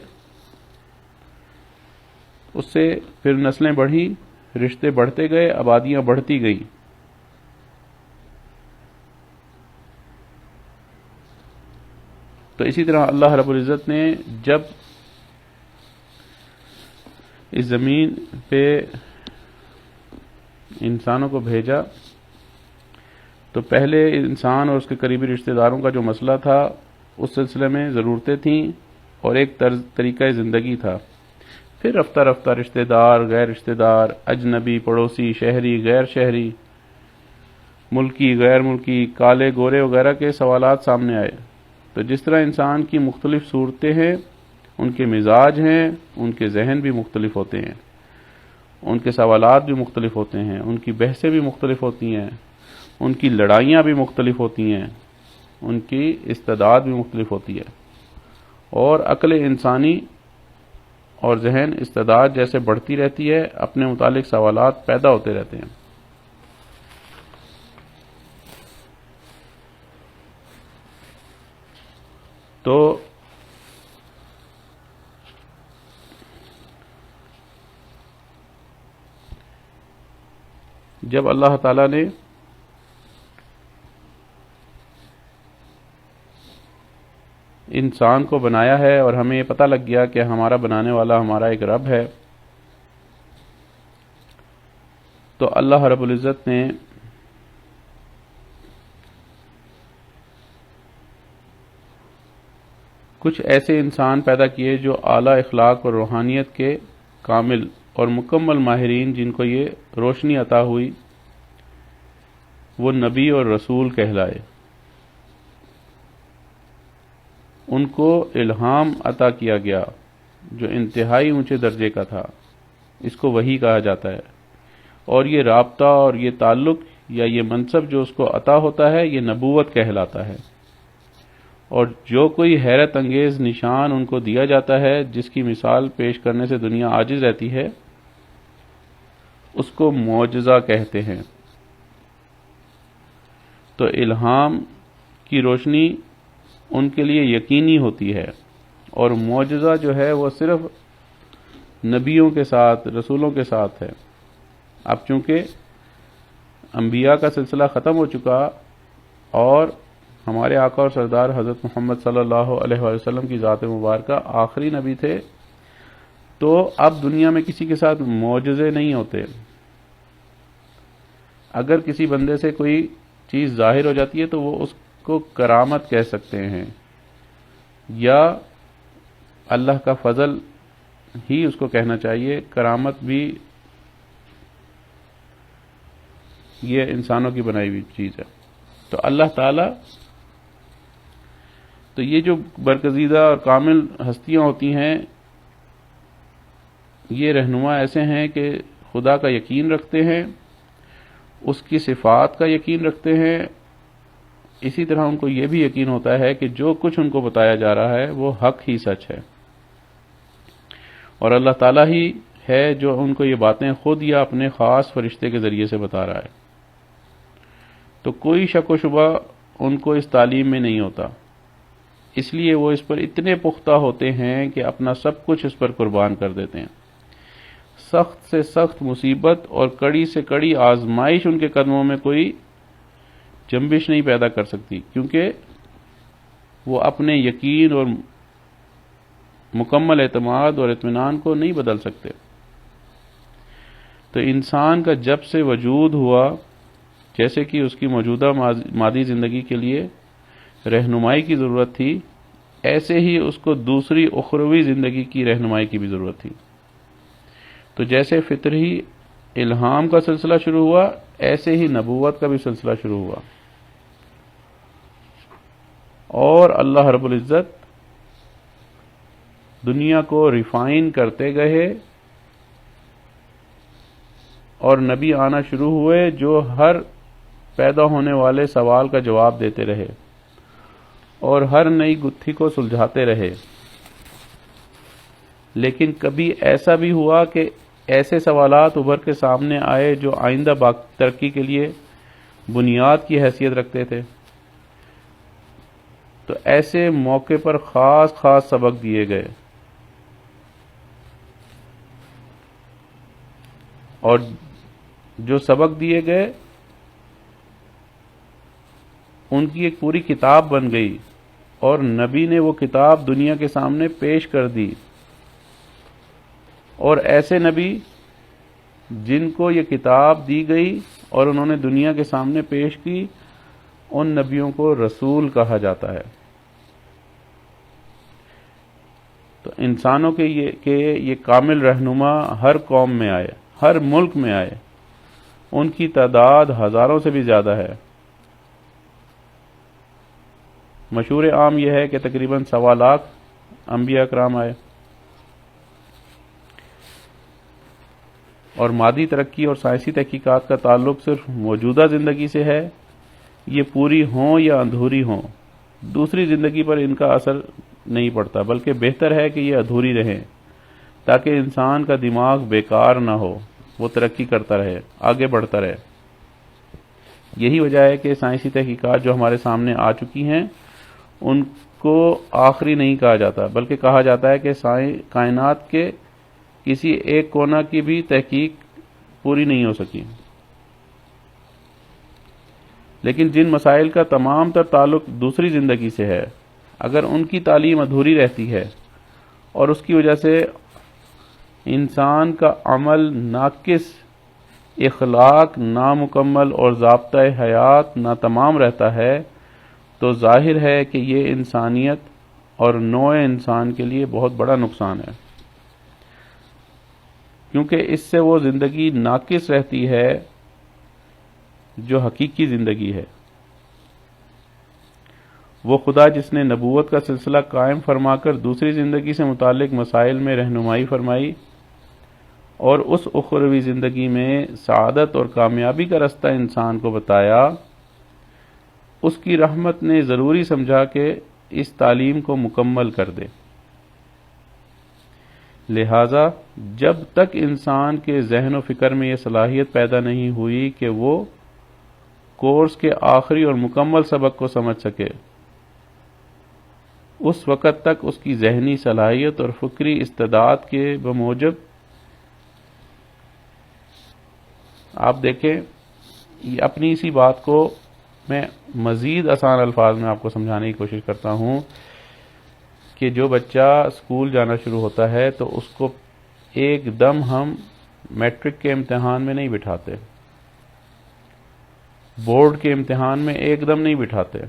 اس سے پھر نسلیں بڑھی، رشتے بڑھتے گئے، آبادیاں بڑھتی گئیں. تو اسی طرح اللہ رب العزت نے جب اس زمین پہ انسانوں کو بھیجا تو پہلے انسان اور اس کے قریبی رشتہ داروں کا جو مسئلہ تھا اس سلسلے میں ضرورتیں تھیں اور ایک طریقہ زندگی تھا. پھر رفتہ رفتہ رشتہ دار، غیر رشتہ دار، اجنبی، پڑوسی، شہری، غیر شہری، ملکی، غیر ملکی، کالے، گورے وغیرہ کے سوالات سامنے آئے. تو جس طرح انسان کی مختلف صورتیں ہیں، ان کے مزاج ہیں، ان کے ذہن بھی مختلف ہوتے ہیں. ان کے سوالات بھی مختلف ہوتے ہیں، ان کی بحثیں بھی مختلف ہوتی ہیں، ان کی لڑائیاں بھی مختلف ہوتی ہیں، ان کی استعداد بھی مختلف ہوتی ہے، اور عقل انسانی اور ذہن استعداد جیسے بڑھتی رہتی ہے، اپنے متعلق سوالات پیدا ہوتے رہتے ہیں۔ تو جب اللہ تعالیٰ نے انسان کو بنایا ہے اور ہمیں یہ پتہ لگ گیا کہ ہمارا بنانے والا ہمارا ایک رب ہے، تو اللہ رب العزت نے کچھ ایسے انسان پیدا کیے جو اعلیٰ اخلاق اور روحانیت کے کامل اور مکمل ماہرین، جن کو یہ روشنی عطا ہوئی، وہ نبی اور رسول کہلائے۔ ان کو الہام عطا کیا گیا جو انتہائی اونچے درجے کا تھا، اس کو وحی کہا جاتا ہے، اور یہ رابطہ اور یہ تعلق یا یہ منصب جو اس کو عطا ہوتا ہے، یہ نبوت کہلاتا ہے۔ اور جو کوئی حیرت انگیز نشان ان کو دیا جاتا ہے جس کی مثال پیش کرنے سے دنیا عاجز رہتی ہے، اس کو معجزہ کہتے ہیں۔ تو الہام کی روشنی ان کے لیے یقینی ہوتی ہے، اور معجزہ جو ہے وہ صرف نبیوں کے ساتھ، رسولوں کے ساتھ ہے۔ اب چونکہ انبیاء کا سلسلہ ختم ہو چکا اور ہمارے آقا اور سردار حضرت محمد صلی اللہ علیہ وسلم کی ذات مبارکہ آخری نبی تھے، تو اب دنیا میں کسی کے ساتھ معجزے نہیں ہوتے۔ اگر کسی بندے سے کوئی چیز ظاہر ہو جاتی ہے تو وہ اس کو کرامت کہہ سکتے ہیں، یا اللہ کا فضل ہی اس کو کہنا چاہیے۔ کرامت بھی یہ انسانوں کی بنائی ہوئی چیز ہے۔ تو اللہ تعالی، تو یہ جو برگزیدہ اور کامل ہستیاں ہوتی ہیں، یہ رہنما ایسے ہیں کہ خدا کا یقین رکھتے ہیں، اس کی صفات کا یقین رکھتے ہیں، اسی طرح ان کو یہ بھی یقین ہوتا ہے کہ جو کچھ ان کو بتایا جا رہا ہے وہ حق ہی سچ ہے، اور اللہ تعالیٰ ہی ہے جو ان کو یہ باتیں خود یا اپنے خاص فرشتے کے ذریعے سے بتا رہا ہے۔ تو کوئی شک و شبہ ان کو اس تعلیم میں نہیں ہوتا، اس لیے وہ اس پر اتنے پختہ ہوتے ہیں کہ اپنا سب کچھ اس پر قربان کر دیتے ہیں۔ سخت سے سخت مصیبت اور کڑی سے کڑی آزمائش ان کے قدموں میں کوئی جنبش نہیں پیدا کر سکتی، کیونکہ وہ اپنے یقین اور مکمل اعتماد اور اطمینان کو نہیں بدل سکتے۔ تو انسان کا جب سے وجود ہوا، جیسے کہ اس کی موجودہ مادی زندگی کے لیے رہنمائی کی ضرورت تھی، ایسے ہی اس کو دوسری اخروی زندگی کی رہنمائی کی بھی ضرورت تھی۔ تو جیسے فطری الہام کا سلسلہ شروع ہوا، ایسے ہی نبوت کا بھی سلسلہ شروع ہوا، اور اللہ رب العزت دنیا کو ریفائن کرتے گئے، اور نبی آنا شروع ہوئے جو ہر پیدا ہونے والے سوال کا جواب دیتے رہے اور ہر نئی گتھی کو سلجھاتے رہے۔ لیکن کبھی ایسا بھی ہوا کہ ایسے سوالات ابھر کے سامنے آئے جو آئندہ ترقی کے لیے بنیاد کی حیثیت رکھتے تھے، تو ایسے موقع پر خاص خاص سبق دیے گئے، اور جو سبق دیے گئے ان کی ایک پوری کتاب بن گئی، اور نبی نے وہ کتاب دنیا کے سامنے پیش کر دی۔ اور ایسے نبی جن کو یہ کتاب دی گئی اور انہوں نے دنیا کے سامنے پیش کی، ان نبیوں کو رسول کہا جاتا ہے۔ تو انسانوں کے یہ کامل رہنما ہر قوم میں آئے، ہر ملک میں آئے، ان کی تعداد ہزاروں سے بھی زیادہ ہے۔ مشہور عام یہ ہے کہ تقریباً 1.25 لاکھ انبیاء کرام آئے، اور مادی ترقی اور سائنسی تحقیقات کا تعلق صرف موجودہ زندگی سے ہے، یہ پوری ہوں یا ادھوری ہوں، دوسری زندگی پر ان کا اثر نہیں پڑتا، بلکہ بہتر ہے کہ یہ ادھوری رہیں تاکہ انسان کا دماغ بیکار نہ ہو، وہ ترقی کرتا رہے، آگے بڑھتا رہے۔ یہی وجہ ہے کہ سائنسی تحقیقات جو ہمارے سامنے آ چکی ہیں ان کو آخری نہیں کہا جاتا، بلکہ کہا جاتا ہے کہ کائنات کے کسی ایک کونا کی بھی تحقیق پوری نہیں ہو سکی۔ لیکن جن مسائل کا تمام تر تعلق دوسری زندگی سے ہے، اگر ان کی تعلیم ادھوری رہتی ہے اور اس کی وجہ سے انسان کا عمل ناقص، اخلاق نامکمل اور ضابطۂ حیات ناتمام رہتا ہے، تو ظاہر ہے کہ یہ انسانیت اور نوع انسان کے لیے بہت بڑا نقصان ہے، کیونکہ اس سے وہ زندگی ناقص رہتی ہے جو حقیقی زندگی ہے۔ وہ خدا جس نے نبوت کا سلسلہ قائم فرما کر دوسری زندگی سے متعلق مسائل میں رہنمائی فرمائی اور اس اخروی زندگی میں سعادت اور کامیابی کا رستہ انسان کو بتایا، اس کی رحمت نے ضروری سمجھا کہ اس تعلیم کو مکمل کر دے۔ لہذا جب تک انسان کے ذہن و فکر میں یہ صلاحیت پیدا نہیں ہوئی کہ وہ کورس کے آخری اور مکمل سبق کو سمجھ سکے، اس وقت تک اس کی ذہنی صلاحیت اور فکری استعداد کے بموجب، آپ دیکھیں یہ اپنی اسی بات کو میں مزید آسان الفاظ میں آپ کو سمجھانے کی کوشش کرتا ہوں کہ جو بچہ اسکول جانا شروع ہوتا ہے تو اس کو ایک دم ہم میٹرک کے امتحان میں نہیں بٹھاتے، بورڈ کے امتحان میں ایک دم نہیں بٹھاتے۔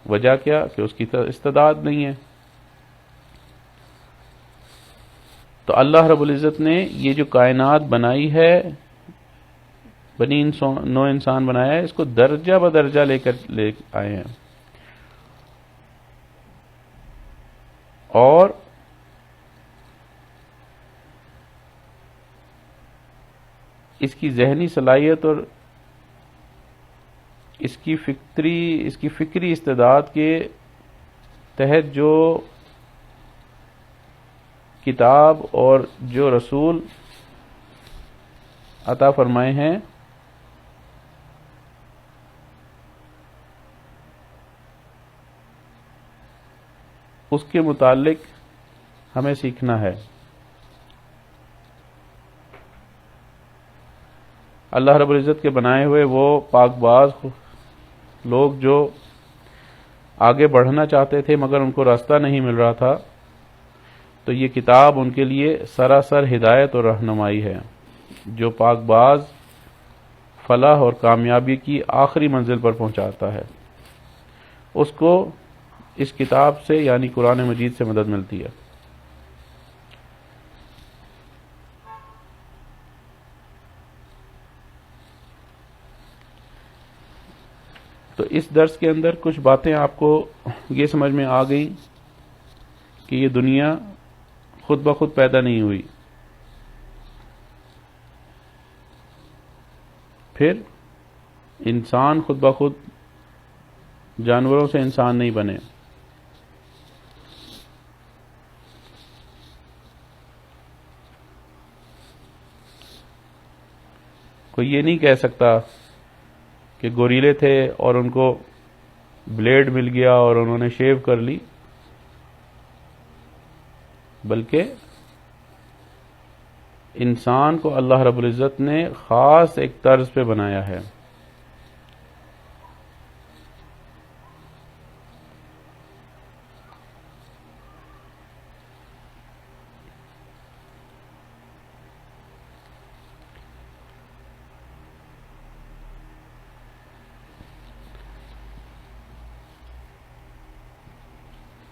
وجہ کیا؟ کہ اس کی استعداد نہیں ہے۔ تو اللہ رب العزت نے یہ جو کائنات بنائی ہے، بنی نو انسان بنایا ہے، اس کو درجہ بدرجہ لے آئے ہیں، اور اس کی ذہنی صلاحیت اور اس کی فکری استعداد کے تحت جو کتاب اور جو رسول عطا فرمائے ہیں، اس کے متعلق ہمیں سیکھنا ہے۔ اللہ رب العزت کے بنائے ہوئے وہ پاک باز لوگ جو آگے بڑھنا چاہتے تھے مگر ان کو راستہ نہیں مل رہا تھا، تو یہ کتاب ان کے لیے سراسر ہدایت اور رہنمائی ہے، جو پاک باز فلاح اور کامیابی کی آخری منزل پر پہنچاتا ہے۔ اس کو اس کتاب سے یعنی قرآن مجید سے مدد ملتی ہے۔ تو اس درس کے اندر کچھ باتیں آپ کو یہ سمجھ میں آ گئی کہ یہ دنیا خود بخود پیدا نہیں ہوئی، پھر انسان خود بخود جانوروں سے انسان نہیں بنے، کوئی یہ نہیں کہہ سکتا کہ گوریلے تھے اور ان کو بلیڈ مل گیا اور انہوں نے شیو کر لی، بلکہ انسان کو اللہ رب العزت نے خاص ایک طرز پہ بنایا ہے۔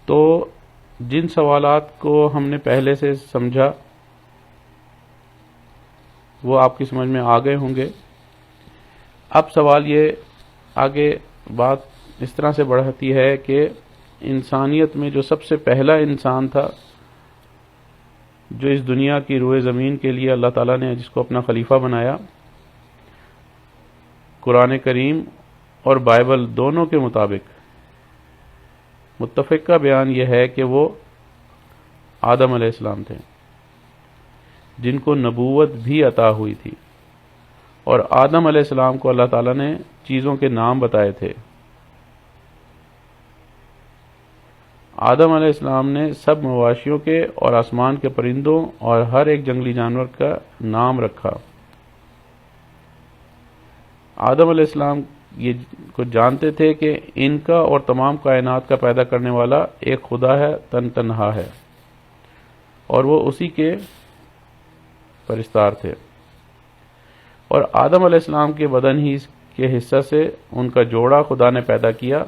تو جن سوالات کو ہم نے پہلے سے سمجھا وہ آپ کی سمجھ میں آ گئے ہوں گے۔ اب سوال یہ آگے بات اس طرح سے بڑھتی ہے کہ انسانیت میں جو سب سے پہلا انسان تھا جو اس دنیا کی روئے زمین کے لیے اللہ تعالیٰ نے جس کو اپنا خلیفہ بنایا، قرآن کریم اور بائبل دونوں کے مطابق متفقہ بیان یہ ہے کہ وہ آدم علیہ السلام تھے، جن کو نبوت بھی عطا ہوئی تھی، اور آدم علیہ السلام کو اللہ تعالیٰ نے چیزوں کے نام بتائے تھے۔ آدم علیہ السلام نے سب مواشیوں کے اور آسمان کے پرندوں اور ہر ایک جنگلی جانور کا نام رکھا۔ آدم علیہ السلام یہ کو جانتے تھے کہ ان کا اور تمام کائنات کا پیدا کرنے والا ایک خدا ہے، تنہا ہے، اور وہ اسی کے پرستار تھے، اور آدم علیہ السلام کے بدن ہی کے حصہ سے ان کا جوڑا خدا نے پیدا کیا۔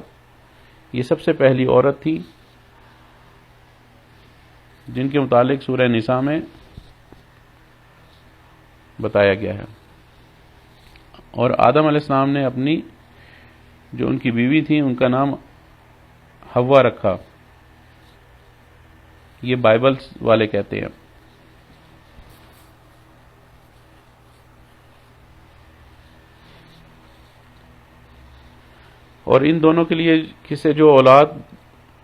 یہ سب سے پہلی عورت تھی جن کے متعلق سورہ نساء میں بتایا گیا ہے، اور آدم علیہ السلام نے اپنی جو ان کی بیوی تھی ان کا نام حوا رکھا، یہ بائبل والے کہتے ہیں۔ اور ان دونوں کے لیے کسے جو اولاد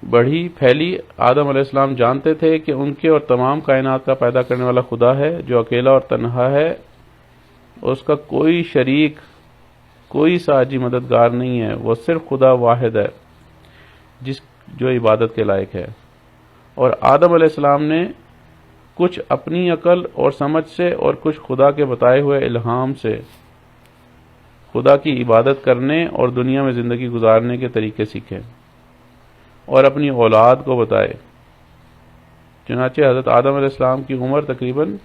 بڑھی پھیلی، آدم علیہ السلام جانتے تھے کہ ان کے اور تمام کائنات کا پیدا کرنے والا خدا ہے جو اکیلا اور تنہا ہے، اس کا کوئی شریک، کوئی ساجی مددگار نہیں ہے، وہ صرف خدا واحد ہے جو عبادت کے لائق ہے۔ اور آدم علیہ السلام نے کچھ اپنی عقل اور سمجھ سے اور کچھ خدا کے بتائے ہوئے الہام سے خدا کی عبادت کرنے اور دنیا میں زندگی گزارنے کے طریقے سیکھے اور اپنی اولاد کو بتائے۔ چنانچہ حضرت آدم علیہ السلام کی عمر تقریباً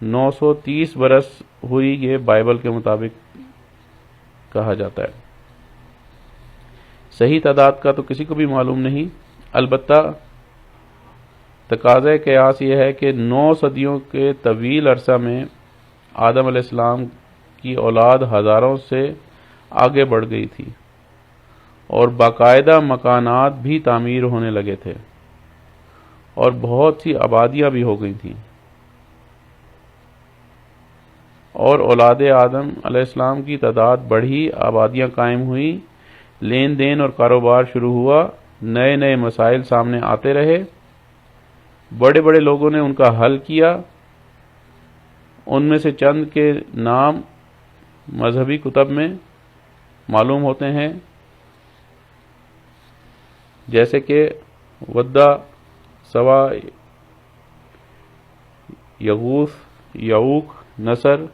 930 برس ہوئی، یہ بائبل کے مطابق کہا جاتا ہے۔ صحیح تعداد کا تو کسی کو بھی معلوم نہیں، البتہ تقاضۂ قیاس یہ ہے کہ 9 صدیوں کے طویل عرصہ میں آدم علیہ السلام کی اولاد ہزاروں سے آگے بڑھ گئی تھی، اور باقاعدہ مکانات بھی تعمیر ہونے لگے تھے، اور بہت سی آبادیاں بھی ہو گئی تھیں، اور اولاد آدم علیہ السلام کی تعداد بڑھی، آبادیاں قائم ہوئیں، لین دین اور کاروبار شروع ہوا، نئے نئے مسائل سامنے آتے رہے، بڑے بڑے لوگوں نے ان کا حل کیا۔ ان میں سے چند کے نام مذہبی کتب میں معلوم ہوتے ہیں، جیسے کہ ودہ، سوا، یغوث، یعوق، نصر۔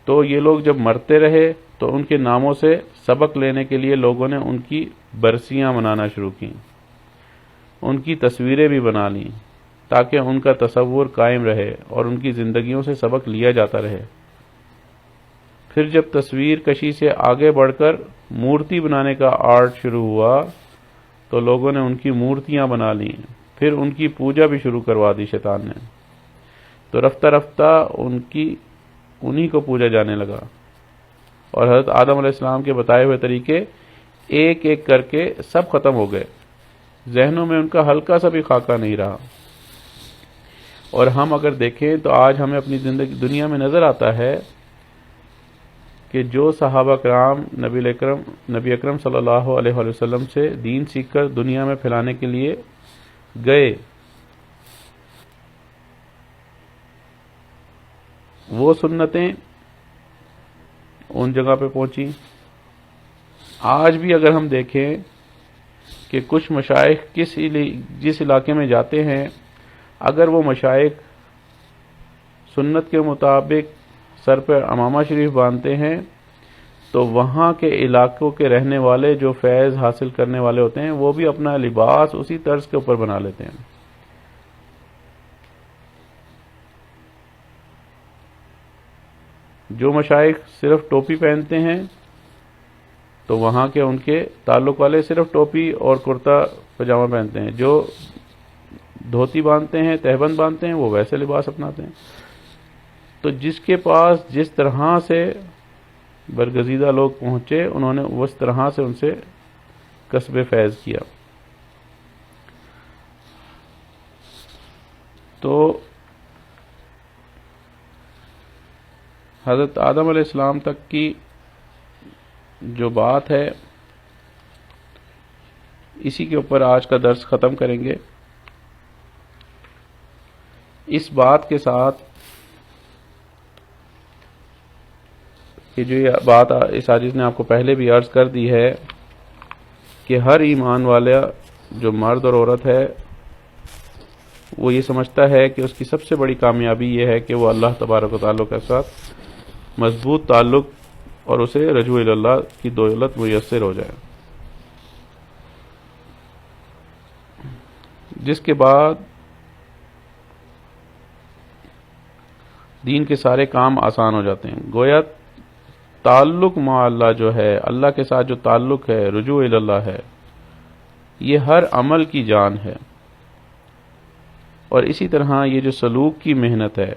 تو یہ لوگ جب مرتے رہے تو ان کے ناموں سے سبق لینے کے لیے لوگوں نے ان کی برسیاں منانا شروع کیں، ان کی تصویریں بھی بنا لیں تاکہ ان کا تصور قائم رہے اور ان کی زندگیوں سے سبق لیا جاتا رہے۔ پھر جب تصویر کشی سے آگے بڑھ کر مورتی بنانے کا آرٹ شروع ہوا تو لوگوں نے ان کی مورتیاں بنا لیں، پھر ان کی پوجا بھی شروع کروا دی شیطان نے، تو رفتہ رفتہ انہی کو پوجا جانے لگا، اور حضرت آدم علیہ السلام کے بتائے ہوئے طریقے ایک ایک کر کے سب ختم ہو گئے، ذہنوں میں ان کا ہلکا سا بھی خاکہ نہیں رہا۔ اور ہم اگر دیکھیں تو آج ہمیں اپنی دنیا میں نظر آتا ہے کہ جو صحابہ کرام نبی اکرم صلی اللہ علیہ وسلم سے دین سیکھ کر دنیا میں پھیلانے کے لیے گئے، وہ سنتیں ان جگہ پہ پہنچی۔ آج بھی اگر ہم دیکھیں کہ کچھ مشائخ جس علاقے میں جاتے ہیں، اگر وہ مشائخ سنت کے مطابق سر پر عمامہ شریف باندھتے ہیں تو وہاں کے علاقوں کے رہنے والے جو فیض حاصل کرنے والے ہوتے ہیں وہ بھی اپنا لباس اسی طرز کے اوپر بنا لیتے ہیں۔ جو مشائخ صرف ٹوپی پہنتے ہیں تو وہاں کے ان کے تعلق والے صرف ٹوپی اور کرتا پجامہ پہنتے ہیں، جو دھوتی باندھتے ہیں، تہبند باندھتے ہیں، وہ ویسے لباس اپناتے ہیں۔ تو جس کے پاس جس طرح سے برگزیدہ لوگ پہنچے، انہوں نے اس طرح سے ان سے کسب فیض کیا۔ تو حضرت آدم علیہ السلام تک کی جو بات ہے اسی کے اوپر آج کا درس ختم کریں گے، اس بات کے ساتھ کہ جو یہ بات اس حدیث نے آپ کو پہلے بھی عرض کر دی ہے کہ ہر ایمان والا جو مرد اور عورت ہے وہ یہ سمجھتا ہے کہ اس کی سب سے بڑی کامیابی یہ ہے کہ وہ اللہ تبارک و تعالیٰ کے ساتھ مضبوط تعلق اور اسے رجوع اللہ کی دولت میسر ہو جائے، جس کے بعد دین کے سارے کام آسان ہو جاتے ہیں۔ گویا تعلق مع اللہ جو ہے، اللہ کے ساتھ جو تعلق ہے، رجوع اللہ ہے، یہ ہر عمل کی جان ہے، اور اسی طرح یہ جو سلوک کی محنت ہے،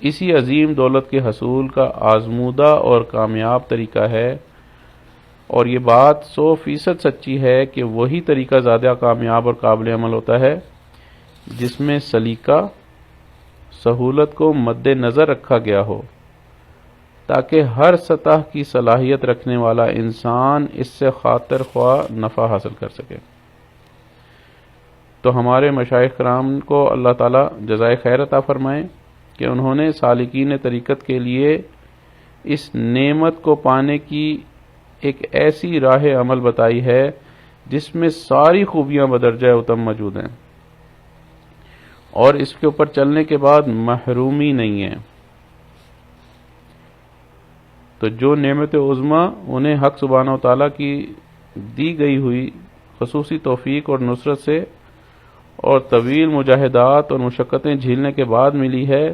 اسی عظیم دولت کے حصول کا آزمودہ اور کامیاب طریقہ ہے، اور یہ بات 100% سچی ہے کہ وہی طریقہ زیادہ کامیاب اور قابل عمل ہوتا ہے جس میں سلیقہ، سہولت کو مد نظر رکھا گیا ہو، تاکہ ہر سطح کی صلاحیت رکھنے والا انسان اس سے خاطر خواہ نفع حاصل کر سکے۔ تو ہمارے مشائخ کرام کو اللہ تعالیٰ جزائے خیر عطا فرمائے کہ انہوں نے سالکین طریقت کے لیے اس نعمت کو پانے کی ایک ایسی راہ عمل بتائی ہے جس میں ساری خوبیاں بدرجہ اتم موجود ہیں، اور اس کے اوپر چلنے کے بعد محرومی نہیں ہے۔ تو جو نعمت عظمیٰ انہیں حق سبحانہ و تعالیٰ کی دی گئی ہوئی خصوصی توفیق اور نصرت سے اور طویل مجاہدات اور مشقتیں جھیلنے کے بعد ملی ہے،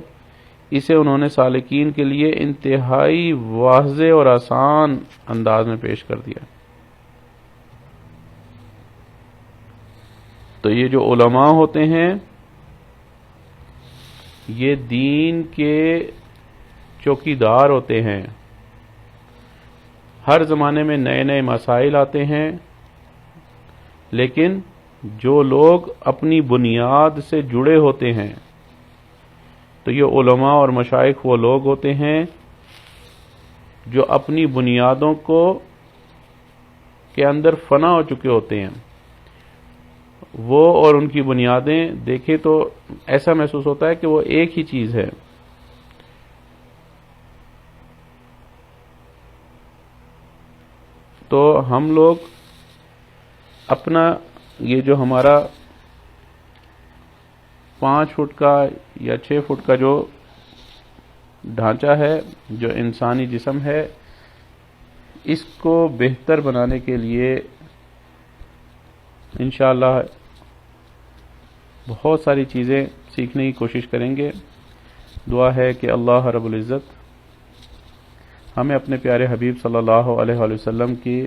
اسے انہوں نے سالکین کے لیے انتہائی واضح اور آسان انداز میں پیش کر دیا۔ تو یہ جو علماء ہوتے ہیں یہ دین کے چوکیدار ہوتے ہیں، ہر زمانے میں نئے نئے مسائل آتے ہیں، لیکن جو لوگ اپنی بنیاد سے جڑے ہوتے ہیں تو یہ علماء اور مشائخ وہ لوگ ہوتے ہیں جو اپنی بنیادوں کو کے اندر فنا ہو چکے ہوتے ہیں۔ وہ اور ان کی بنیادیں دیکھیں تو ایسا محسوس ہوتا ہے کہ وہ ایک ہی چیز ہے۔ تو ہم لوگ اپنا یہ جو ہمارا 5 فٹ کا یا 6 فٹ کا جو ڈھانچہ ہے، جو انسانی جسم ہے، اس کو بہتر بنانے کے لیے انشاءاللہ بہت ساری چیزیں سیکھنے کی کوشش کریں گے۔ دعا ہے کہ اللہ رب العزت ہمیں اپنے پیارے حبیب صلی اللہ علیہ وآلہ وسلم کی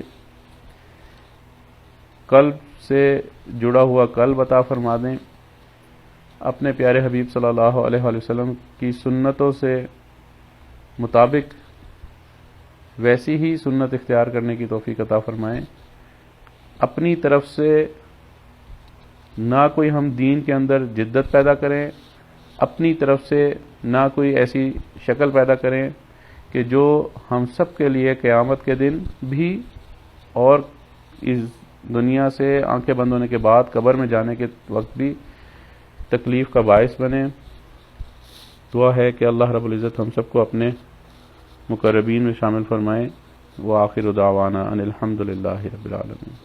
قلب سے جڑا ہوا قلب عطا فرما دیں، اپنے پیارے حبیب صلی اللہ علیہ وآلہ وسلم کی سنتوں سے مطابق ویسی ہی سنت اختیار کرنے کی توفیق عطا فرمائیں۔ اپنی طرف سے نہ کوئی ہم دین کے اندر جدت پیدا کریں، اپنی طرف سے نہ کوئی ایسی شکل پیدا کریں کہ جو ہم سب کے لیے قیامت کے دن بھی اور اس دنیا سے آنکھیں بند ہونے کے بعد قبر میں جانے کے وقت بھی تکلیف کا باعث بنے۔ دعا ہے کہ اللہ رب العزت ہم سب کو اپنے مقربین میں شامل فرمائے۔ وآخر دعوانا ان الحمد للہ رب العالمین۔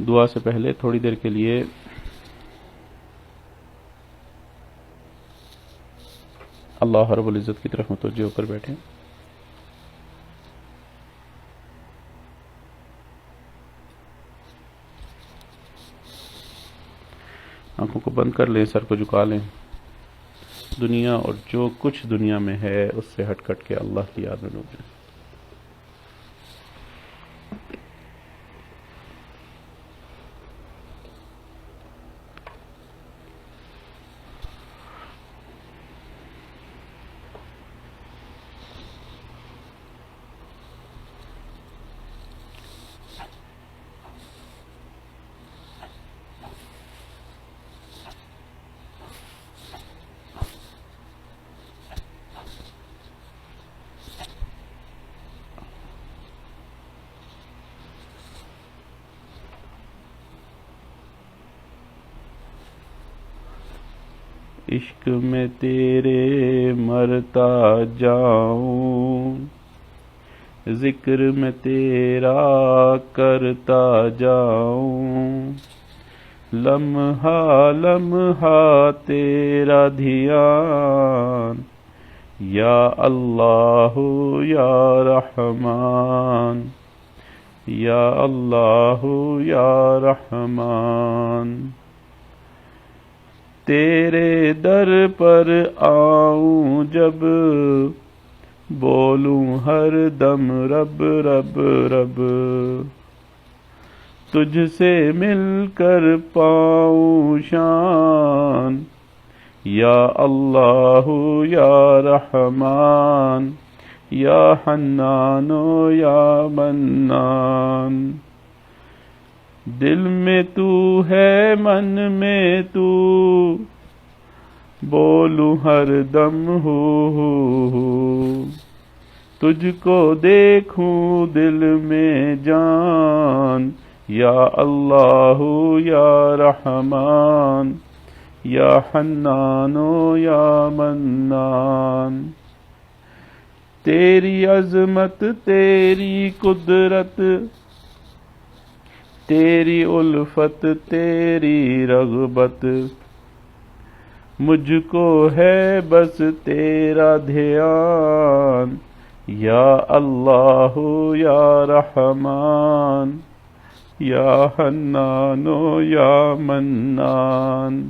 دعا سے پہلے تھوڑی دیر کے لیے اللہ رب العزت کی طرف متوجہ ہو کر بیٹھیں۔ آنکھوں کو بند کر لیں، سر کو جھکا لیں۔ دنیا اور جو کچھ دنیا میں ہے اس سے ہٹ کٹ کے اللہ کی یاد میں ڈوب جائیں۔ عشق میں تیرے مرتا جاؤں، ذکر میں تیرا کرتا جاؤں، لمحہ لمحہ تیرا دھیان، یا اللہ یا رحمان، یا اللہ یا رحمان۔ تیرے در پر آؤں جب، بولوں ہر دم رب رب رب، تجھ سے مل کر پاؤں شان، یا اللہ یا رحمان، یا حنان یا منان۔ دل میں تو ہے من میں تو، بولوں ہر دم ہو، تجھ کو دیکھوں دل میں جان، یا اللہ یا رحمان، یا حنان یا منان۔ تیری عظمت تیری قدرت، تیری الفت تیری رغبت، مجھ کو ہے بس تیرا دھیان، یا اللہ یا رحمان، یا حنان یا منان۔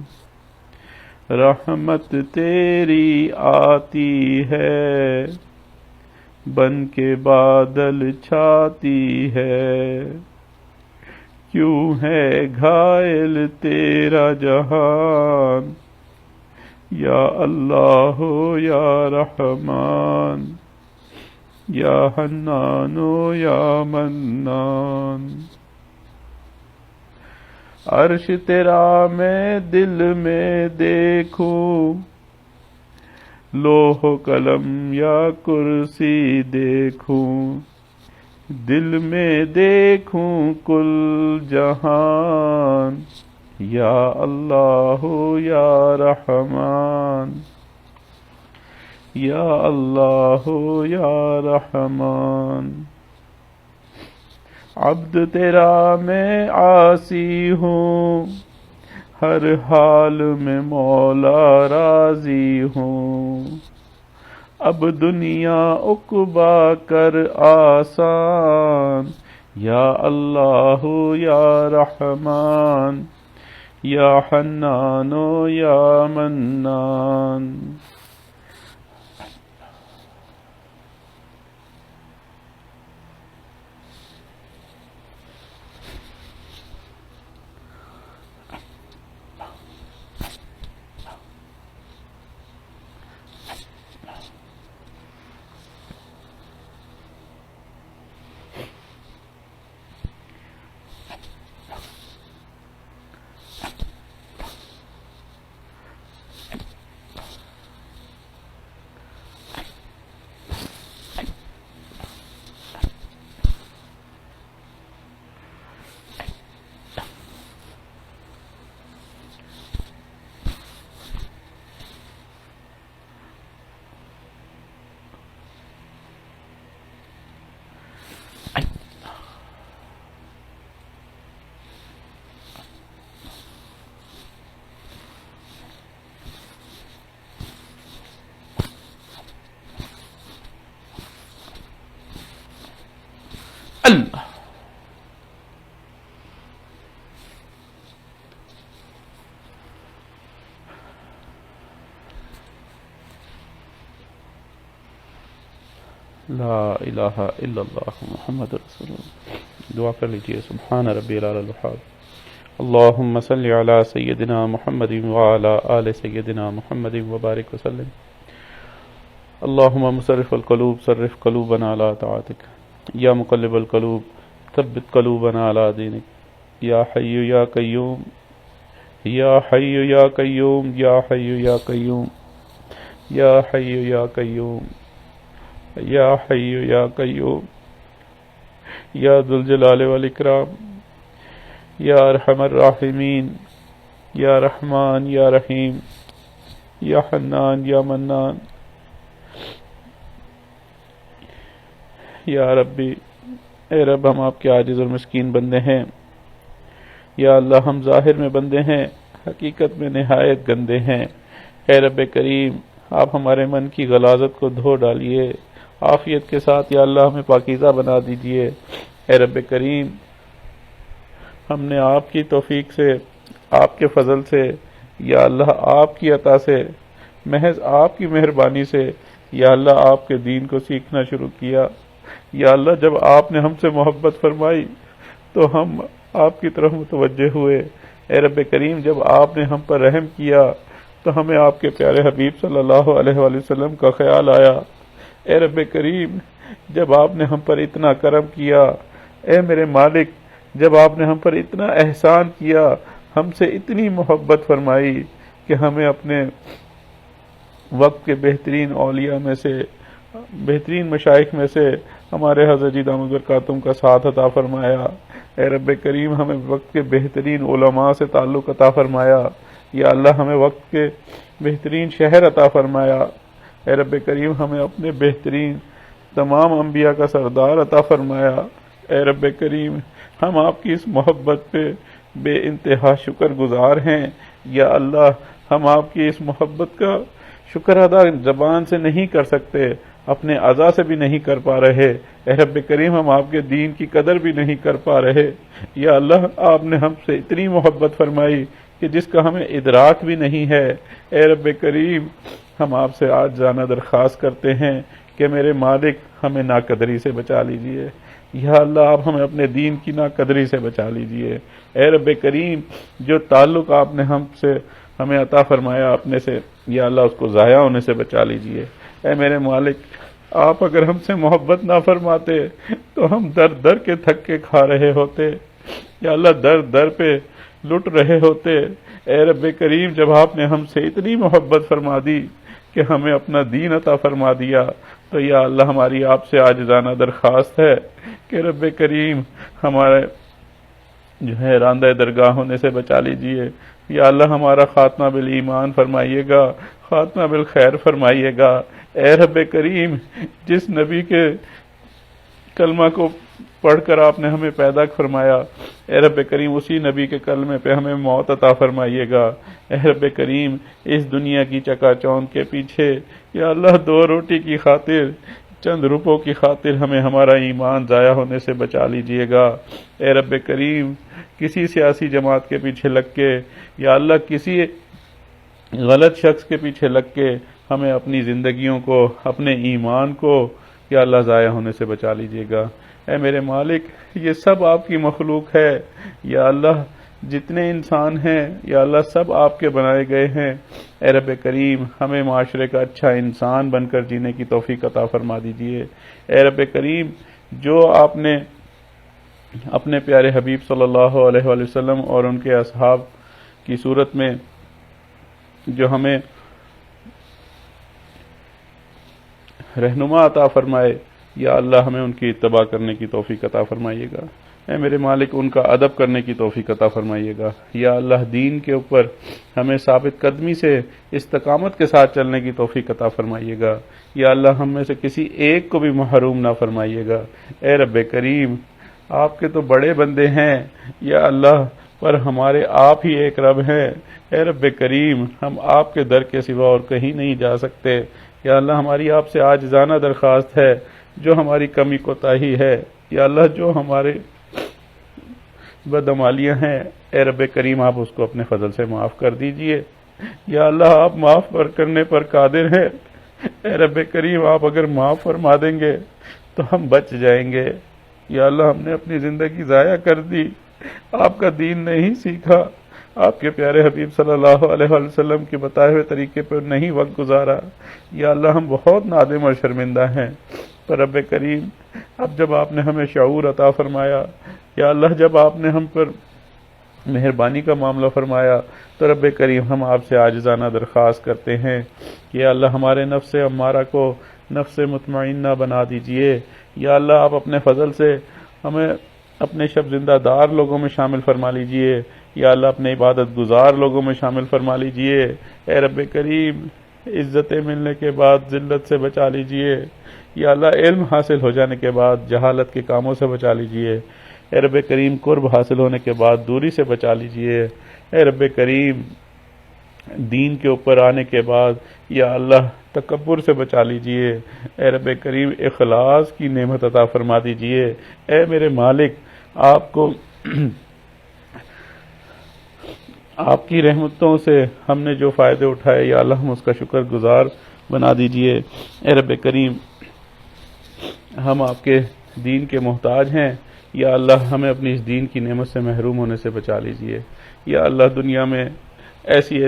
رحمت تیری آتی ہے، بن کے بادل چھاتی ہے، کیوں ہے گھائل تیرا جہان، یا اللہ یا رحمان، یا حنان یا منان۔ عرش تیرا میں دل میں دیکھوں، لوح و قلم یا کرسی دیکھوں، دل میں دیکھوں کل جہان، یا اللہ یا رحمان، یا اللہ یا رحمان۔ عبد تیرا میں عاصی ہوں، ہر حال میں مولا راضی ہوں، اب دنیا عقبا کر آسان، یا اللہ یا رحمان، یا حنان یا منان۔ اللہ لا الہ الا اللہ محمد رسول اللہ۔ دعا کر لیجئے۔ سبحان ربی العلی الوہاب، اللہم صلی علی سیدنا محمد وعلی آل سیدنا محمد وبارک وسلم۔ اللہم مصرف القلوب صرف قلوبنا علی طاعتک، یا مقلب القلوب ثبت قلوبنا علی دینک، یا حی یا قیوم، یا حی یا قیوم، یا حی یا قیوم، یا حی یا قیوم، یا حی یا قیوم، یا ذو الجلال والاکرام، یا ارحم الراحمین، یا رحمان یا رحیم، یا حنان یا منان یا ربی، اے رب ہم آپ کے عاجز اور مسکین بندے ہیں. یا اللہ ہم ظاہر میں بندے ہیں، حقیقت میں نہایت گندے ہیں. اے رب کریم آپ ہمارے من کی غلاظت کو دھو ڈالیے، عافیت کے ساتھ یا اللہ ہمیں پاکیزہ بنا دیجئے. اے رب کریم ہم نے آپ کی توفیق سے، آپ کے فضل سے، یا اللہ آپ کی عطا سے، محض آپ کی مہربانی سے یا اللہ آپ کے دین کو سیکھنا شروع کیا. یا اللہ جب آپ نے ہم سے محبت فرمائی تو ہم آپ کی طرف متوجہ ہوئے. اے رب کریم جب آپ نے ہم پر رحم کیا تو ہمیں آپ کے پیارے حبیب صلی اللہ علیہ وآلہ وسلم کا خیال آیا. اے رب کریم جب آپ نے ہم پر اتنا کرم کیا، اے میرے مالک جب آپ نے ہم پر اتنا احسان کیا، ہم سے اتنی محبت فرمائی کہ ہمیں اپنے وقت کے بہترین اولیاء میں سے، بہترین مشائخ میں سے ہمارے حضرت جی دامت برکاتہم کا ساتھ عطا فرمایا. اے رب کریم ہمیں وقت کے بہترین علماء سے تعلق عطا فرمایا. یا اللہ ہمیں وقت کے بہترین شہر عطا فرمایا. اے رب کریم ہمیں اپنے بہترین تمام انبیاء کا سردار عطا فرمایا. اے رب کریم ہم آپ کی اس محبت پہ بے انتہا شکر گزار ہیں. یا اللہ ہم آپ کی اس محبت کا شکر ادا زبان سے نہیں کر سکتے، اپنے اعضاء سے بھی نہیں کر پا رہے. اے رب کریم ہم آپ کے دین کی قدر بھی نہیں کر پا رہے. یا اللہ آپ نے ہم سے اتنی محبت فرمائی کہ جس کا ہمیں ادراک بھی نہیں ہے. اے رب کریم ہم آپ سے آج جانا درخواست کرتے ہیں کہ میرے مالک ہمیں ناقدری سے بچا لیجئے. یا اللہ آپ ہمیں اپنے دین کی ناقدری سے بچا لیجئے. اے رب کریم جو تعلق آپ نے ہم سے ہمیں عطا فرمایا اپنے سے، یا اللہ اس کو ضائع ہونے سے بچا لیجئے. اے میرے مالک آپ اگر ہم سے محبت نہ فرماتے تو ہم در در کے تھک کے کھا رہے ہوتے. یا اللہ در در پہ لٹ رہے ہوتے. اے رب کریم جب آپ نے ہم سے اتنی محبت فرما دی کہ ہمیں اپنا دین عطا فرما دیا تو یا اللہ ہماری آپ سے عاجزانہ درخواست ہے کہ رب کریم ہمارے جو ہے راندہ درگاہ ہونے سے بچا لیجئے. یا اللہ ہمارا خاتمہ بالایمان فرمائیے گا، خاتمہ بالخیر فرمائیے گا. اے رب کریم جس نبی کے کلمہ کو پڑھ کر آپ نے ہمیں پیدا فرمایا، اے رب کریم اسی نبی کے کلمے پہ ہمیں موت عطا فرمائیے گا. اے رب کریم اس دنیا کی چکا چوند کے پیچھے یا اللہ دو روٹی کی خاطر، چند روپوں کی خاطر ہمیں ہمارا ایمان ضائع ہونے سے بچا لیجئے گا. اے رب کریم کسی سیاسی جماعت کے پیچھے لگ کے یا اللہ کسی غلط شخص کے پیچھے لگ کے ہمیں اپنی زندگیوں کو، اپنے ایمان کو یا اللہ ضائع ہونے سے بچا لیجئے گا. اے میرے مالک یہ سب آپ کی مخلوق ہے. یا اللہ جتنے انسان ہیں یا اللہ سب آپ کے بنائے گئے ہیں. اے رب کریم ہمیں معاشرے کا اچھا انسان بن کر جینے کی توفیق عطا فرما دیجئے. اے رب کریم جو آپ نے اپنے پیارے حبیب صلی اللہ علیہ وآلہ وسلم اور ان کے اصحاب کی صورت میں جو ہمیں رہنما عطا فرمائے، یا اللہ ہمیں ان کی اتباع کرنے کی توفیق عطا فرمائیے گا. اے میرے مالک ان کا ادب کرنے کی توفیق عطا فرمائیے گا. یا اللہ دین کے اوپر ہمیں ثابت قدمی سے استقامت کے ساتھ چلنے کی توفیق عطا فرمائیے گا. یا اللہ ہم میں سے کسی ایک کو بھی محروم نہ فرمائیے گا. اے رب کریم آپ کے تو بڑے بندے ہیں یا اللہ، پر ہمارے آپ ہی ایک رب ہیں. اے رب کریم ہم آپ کے در کے سوا اور کہیں نہیں جا سکتے. یا اللہ ہماری آپ سے عاجزانہ درخواست ہے، جو ہماری کمی کوتاہی ہے یا اللہ جو ہمارے بدعمالیاں ہیں، اے رب کریم آپ اس کو اپنے فضل سے معاف کر دیجئے. یا اللہ آپ معاف کرنے پر قادر ہیں. اے رب کریم آپ اگر معاف فرما دیں گے تو ہم بچ جائیں گے. یا اللہ ہم نے اپنی زندگی ضائع کر دی، آپ کا دین نہیں سیکھا، آپ کے پیارے حبیب صلی اللہ علیہ وآلہ وسلم کے بتائے ہوئے طریقے پر نہیں وقت گزارا. یا اللہ ہم بہت نادم اور شرمندہ ہیں. پر رب کریم اب جب آپ نے ہمیں شعور عطا فرمایا، یا اللہ جب آپ نے ہم پر مہربانی کا معاملہ فرمایا، تو رب کریم ہم آپ سے عاجزانہ درخواست کرتے ہیں کہ یا اللہ ہمارے نفس امارہ کو نفس مطمئنہ بنا دیجئے. یا اللہ آپ اپنے فضل سے ہمیں اپنے شب زندہ دار لوگوں میں شامل فرما لیجئے. یا اللہ اپنے عبادت گزار لوگوں میں شامل فرما لیجئے۔ اے رب کریم عزتیں ملنے کے بعد ذلت سے بچا لیجئے۔ یا اللہ علم حاصل ہو جانے کے بعد جہالت کے کاموں سے بچا لیجئے۔ اے رب کریم قرب حاصل ہونے کے بعد دوری سے بچا لیجئے۔ اے رب کریم دین کے اوپر آنے کے بعد یا اللہ تکبر سے بچا لیجئے۔ اے رب کریم اخلاص کی نعمت عطا فرما دیجئے۔ اے میرے مالک آپ کو آپ کی رحمتوں سے ہم نے جو فائدے اٹھائے یا اللہ ہم اس کا شکر گزار بنا دیجئے۔ اے رب کریم ہم آپ کے دین کے محتاج ہیں، یا اللہ ہمیں اپنی اس دین کی نعمت سے محروم ہونے سے بچا لیجئے۔ یا اللہ دنیا میں ایسی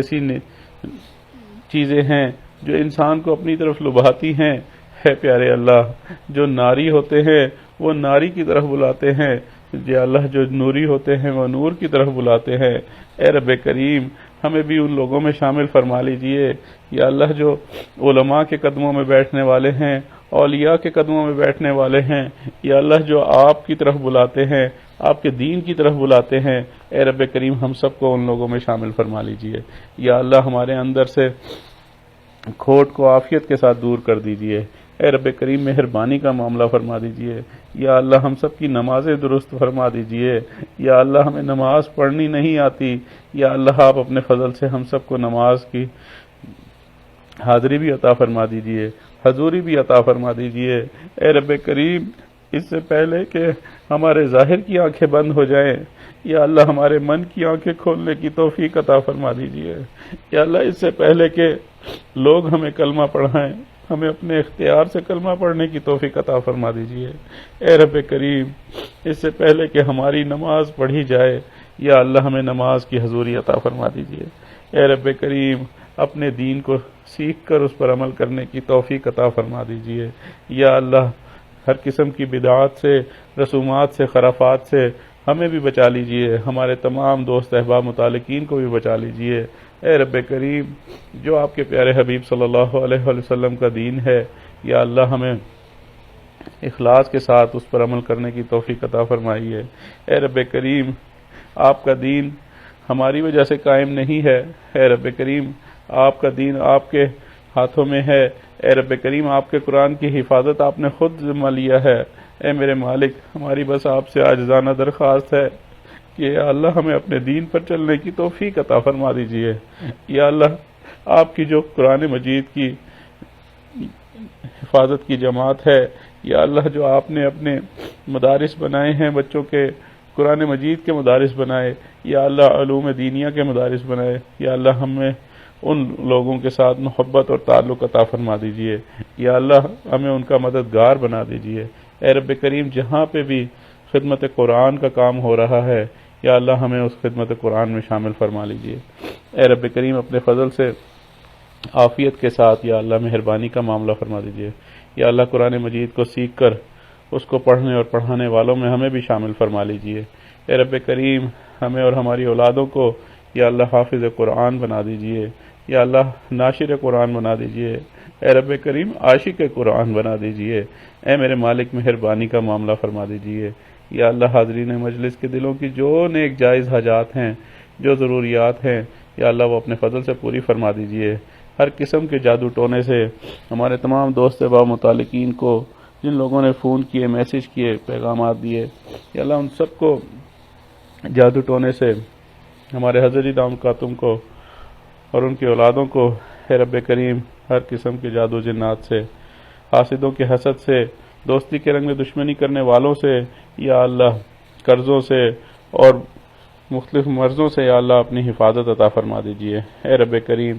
چیزیں ہیں جو انسان کو اپنی طرف لبھاتی ہیں، ہے پیارے اللہ جو ناری ہوتے ہیں وہ ناری کی طرف بلاتے ہیں، یا اللہ جو نوری ہوتے ہیں وہ نور کی طرف بلاتے ہیں۔ اے رب کریم ہمیں بھی ان لوگوں میں شامل فرما لیجئے۔ یا اللہ جو علماء کے قدموں میں بیٹھنے والے ہیں، اولیاء کے قدموں میں بیٹھنے والے ہیں، یا اللہ جو آپ کی طرف بلاتے ہیں، آپ کے دین کی طرف بلاتے ہیں، اے رب کریم ہم سب کو ان لوگوں میں شامل فرما لیجئے۔ یا اللہ ہمارے اندر سے کھوٹ کو عافیت کے ساتھ دور کر دیجئے۔ اے رب کریم مہربانی کا معاملہ فرما دیجئے۔ یا اللہ ہم سب کی نمازیں درست فرما دیجئے۔ یا اللہ ہمیں نماز پڑھنی نہیں آتی، یا اللہ آپ اپنے فضل سے ہم سب کو نماز کی حاضری بھی عطا فرما دیجئے، حضوری بھی عطا فرما دیجئے۔ اے رب کریم اس سے پہلے کہ ہمارے ظاہر کی آنکھیں بند ہو جائیں، یا اللہ ہمارے من کی آنکھیں کھولنے کی توفیق عطا فرما دیجئے۔ یا اللہ اس سے پہلے کہ لوگ ہمیں کلمہ پڑھائیں، ہمیں اپنے اختیار سے کلمہ پڑھنے کی توفیق عطا فرما دیجئے۔ اے رب کریم اس سے پہلے کہ ہماری نماز پڑھی جائے، یا اللہ ہمیں نماز کی حضوری عطا فرما دیجئے۔ اے رب کریم اپنے دین کو سیکھ کر اس پر عمل کرنے کی توفیق عطا فرما دیجئے۔ یا اللہ ہر قسم کی بدعات سے، رسومات سے، خرافات سے ہمیں بھی بچا لیجئے، ہمارے تمام دوست احباب متعلقین کو بھی بچا لیجئے۔ اے رب کریم جو آپ کے پیارے حبیب صلی اللہ علیہ وسلم کا دین ہے، یا اللہ ہمیں اخلاص کے ساتھ اس پر عمل کرنے کی توفیق عطا فرمائیے۔ اے رب کریم آپ کا دین ہماری وجہ سے قائم نہیں ہے، اے رب کریم آپ کا دین آپ کے ہاتھوں میں ہے۔ اے رب کریم آپ کے قرآن کی حفاظت آپ نے خود ذمہ لیا ہے۔ اے میرے مالک ہماری بس آپ سے عاجزانہ درخواست ہے کہ یا اللہ ہمیں اپنے دین پر چلنے کی توفیق عطا فرما دیجئے۔ یا اللہ آپ کی جو قرآن مجید کی حفاظت کی جماعت ہے، یا اللہ جو آپ نے اپنے مدارس بنائے ہیں، بچوں کے قرآن مجید کے مدارس بنائے، یا اللہ علوم دینیہ کے مدارس بنائے، یا اللہ ہمیں ان لوگوں کے ساتھ محبت اور تعلق عطا فرما دیجئے۔ یا اللہ ہمیں ان کا مددگار بنا دیجئے۔ اے رب کریم جہاں پہ بھی خدمت قرآن کا کام ہو رہا ہے، یا اللہ ہمیں اس خدمت قرآن میں شامل فرما لیجئے۔ اے رب کریم اپنے فضل سے عافیت کے ساتھ یا اللہ مہربانی کا معاملہ فرما دیجئے۔ یا اللہ قرآن مجید کو سیکھ کر اس کو پڑھنے اور پڑھانے والوں میں ہمیں بھی شامل فرما لیجئے۔ اے رب کریم ہمیں اور ہماری اولادوں کو یا اللہ حافظ قرآن بنا دیجئے، یا اللہ ناشر قرآن بنا دیجئے، اے رب کریم عاشق قرآن بنا دیجئے۔ اے میرے مالک مہربانی کا معاملہ فرما دیجئے۔ یا اللہ حاضرین مجلس کے دلوں کی جو نیک جائز حاجات ہیں، جو ضروریات ہیں، یا اللہ وہ اپنے فضل سے پوری فرما دیجئے۔ ہر قسم کے جادو ٹونے سے ہمارے تمام دوست احباب متعلقین کو، جن لوگوں نے فون کیے، میسج کیے، پیغامات دیے، یا اللہ ان سب کو جادو ٹونے سے، ہمارے حضرت دام کاتم کو اور ان کی اولادوں کو، اے رب کریم ہر قسم کے جادو جنات سے، حاسدوں کے حسد سے، دوستی کے رنگ میں دشمنی کرنے والوں سے، یا اللہ قرضوں سے اور مختلف مرضوں سے یا اللہ اپنی حفاظت عطا فرما دیجئے۔ اے رب کریم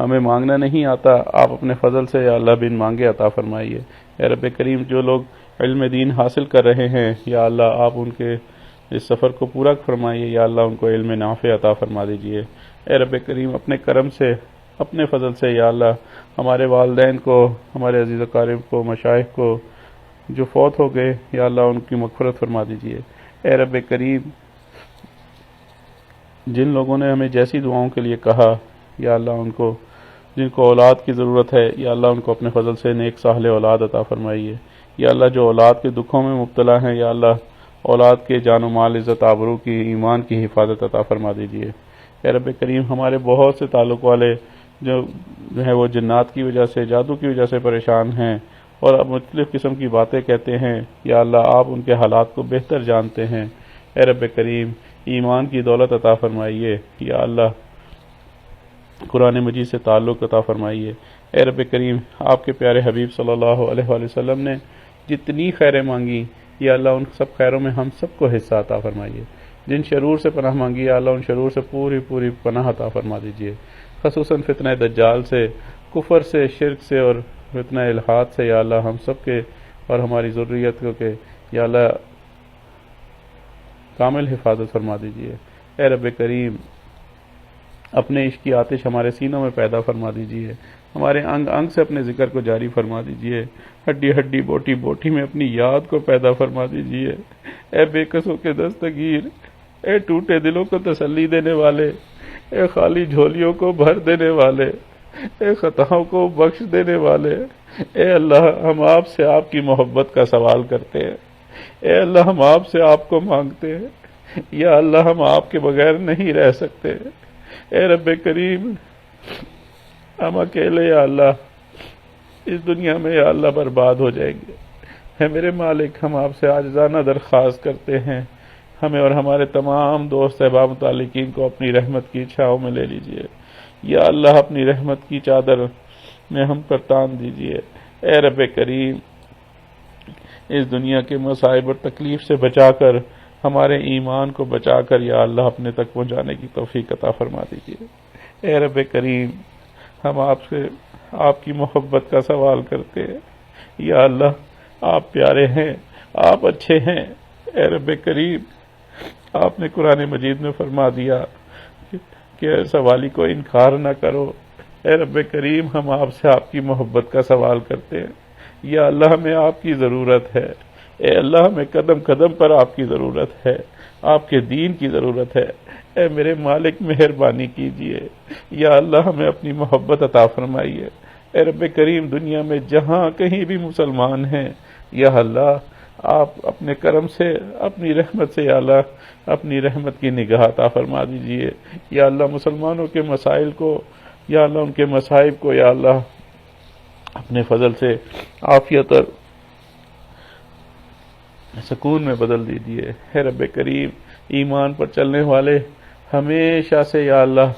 ہمیں مانگنا نہیں آتا، آپ اپنے فضل سے یا اللہ بن مانگے عطا فرمائیے۔ اے رب کریم جو لوگ علم دین حاصل کر رہے ہیں، یا اللہ آپ ان کے اس سفر کو پورا فرمائیے، یا اللہ ان کو علم نافع عطا فرما دیجئے۔ اے رب کریم اپنے کرم سے، اپنے فضل سے یا اللہ ہمارے والدین کو، ہمارے عزیز اقارب کو، مشائخ کو جو فوت ہو گئے، یا اللہ ان کی مغفرت فرما دیجئے۔ اے رب کریم جن لوگوں نے ہمیں جیسی دعاؤں کے لیے کہا، یا اللہ ان کو جن کو اولاد کی ضرورت ہے، یا اللہ ان کو اپنے فضل سے نیک صالح اولاد عطا فرمائیے۔ یا اللہ جو اولاد کے دکھوں میں مبتلا ہیں، یا اللہ اولاد کے جان و مال، عزت آبرو کی، ایمان کی حفاظت عطا فرما دیجیے۔ اے رب کریم ہمارے بہت سے تعلق والے جو ہے وہ جنات کی وجہ سے، جادو کی وجہ سے پریشان ہیں اور اب مختلف قسم کی باتیں کہتے ہیں، یا اللہ آپ ان کے حالات کو بہتر جانتے ہیں۔ اے رب کریم ایمان کی دولت عطا فرمائیے، یا اللہ قرآن مجید سے تعلق عطا فرمائیے۔ اے رب کریم آپ کے پیارے حبیب صلی اللہ علیہ وآلہ وسلم نے جتنی خیریں مانگی، یا اللہ ان سب خیروں میں ہم سب کو حصہ عطا فرمائیے۔ جن شرور سے پناہ مانگی، یا اللہ ان شرور سے پوری پناہ عطا فرما دیجیے، خصوصاً فتنہ دجال سے، کفر سے، شرک سے اور فتنہ الحاد سے، یا اللہ ہم سب کے اور ہماری ذریت کو کہ یا اللہ کامل حفاظت فرما دیجیے۔ اے رب کریم اپنے عشق کی آتش ہمارے سینوں میں پیدا فرما دیجیے، ہمارے انگ انگ سے اپنے ذکر کو جاری فرما دیجیے، ہڈی ہڈی بوٹی بوٹی میں اپنی یاد کو پیدا فرما دیجیے۔ اے بے کسوں کے دستگیر، اے ٹوٹے دلوں کو تسلی دینے والے، اے خالی جھولیوں کو بھر دینے والے، اے خطاؤں کو بخش دینے والے، اے اللہ ہم آپ سے آپ کی محبت کا سوال کرتے ہیں، اے اللہ ہم آپ سے آپ کو مانگتے ہیں، یا اللہ ہم آپ کے بغیر نہیں رہ سکتے۔ اے رب کریم ہم اکیلے یا اللہ اس دنیا میں یا اللہ برباد ہو جائیں گے۔ اے میرے مالک ہم آپ سے عاجزانہ درخواست کرتے ہیں، ہمیں اور ہمارے تمام دوست احباب متعلقین کو اپنی رحمت کی چھاؤں میں لے لیجئے، یا اللہ اپنی رحمت کی چادر میں ہم پر تان دیجئے۔ اے رب کریم اس دنیا کے مصائب اور تکلیف سے بچا کر، ہمارے ایمان کو بچا کر یا اللہ اپنے تک پہنچانے کی توفیق عطا فرما دیجئے۔ اے رب کریم ہم آپ سے آپ کی محبت کا سوال کرتے ہیں، یا اللہ آپ پیارے ہیں، آپ اچھے ہیں۔ اے رب کریم آپ نے قرآن مجید میں فرما دیا کہ سوالی کو انکار نہ کرو۔ اے رب کریم ہم آپ سے آپ کی محبت کا سوال کرتے ہیں، یا اللہ ہمیں آپ کی ضرورت ہے، اے اللہ ہمیں قدم قدم پر آپ کی ضرورت ہے، آپ کے دین کی ضرورت ہے۔ اے میرے مالک مہربانی کیجئے، یا اللہ ہمیں اپنی محبت عطا فرمائیے۔ اے رب کریم دنیا میں جہاں کہیں بھی مسلمان ہیں، یا اللہ آپ اپنے کرم سے، اپنی رحمت سے یا اللہ اپنی رحمت کی نگاہ عطا فرما دیجئے، یا اللہ مسلمانوں کے مسائل کو، یا اللہ ان کے مصائب کو یا اللہ اپنے فضل سے عافیت اور سکون میں بدل دیجئے۔ اے رب کریم ایمان پر چلنے والے ہمیشہ سے یا اللہ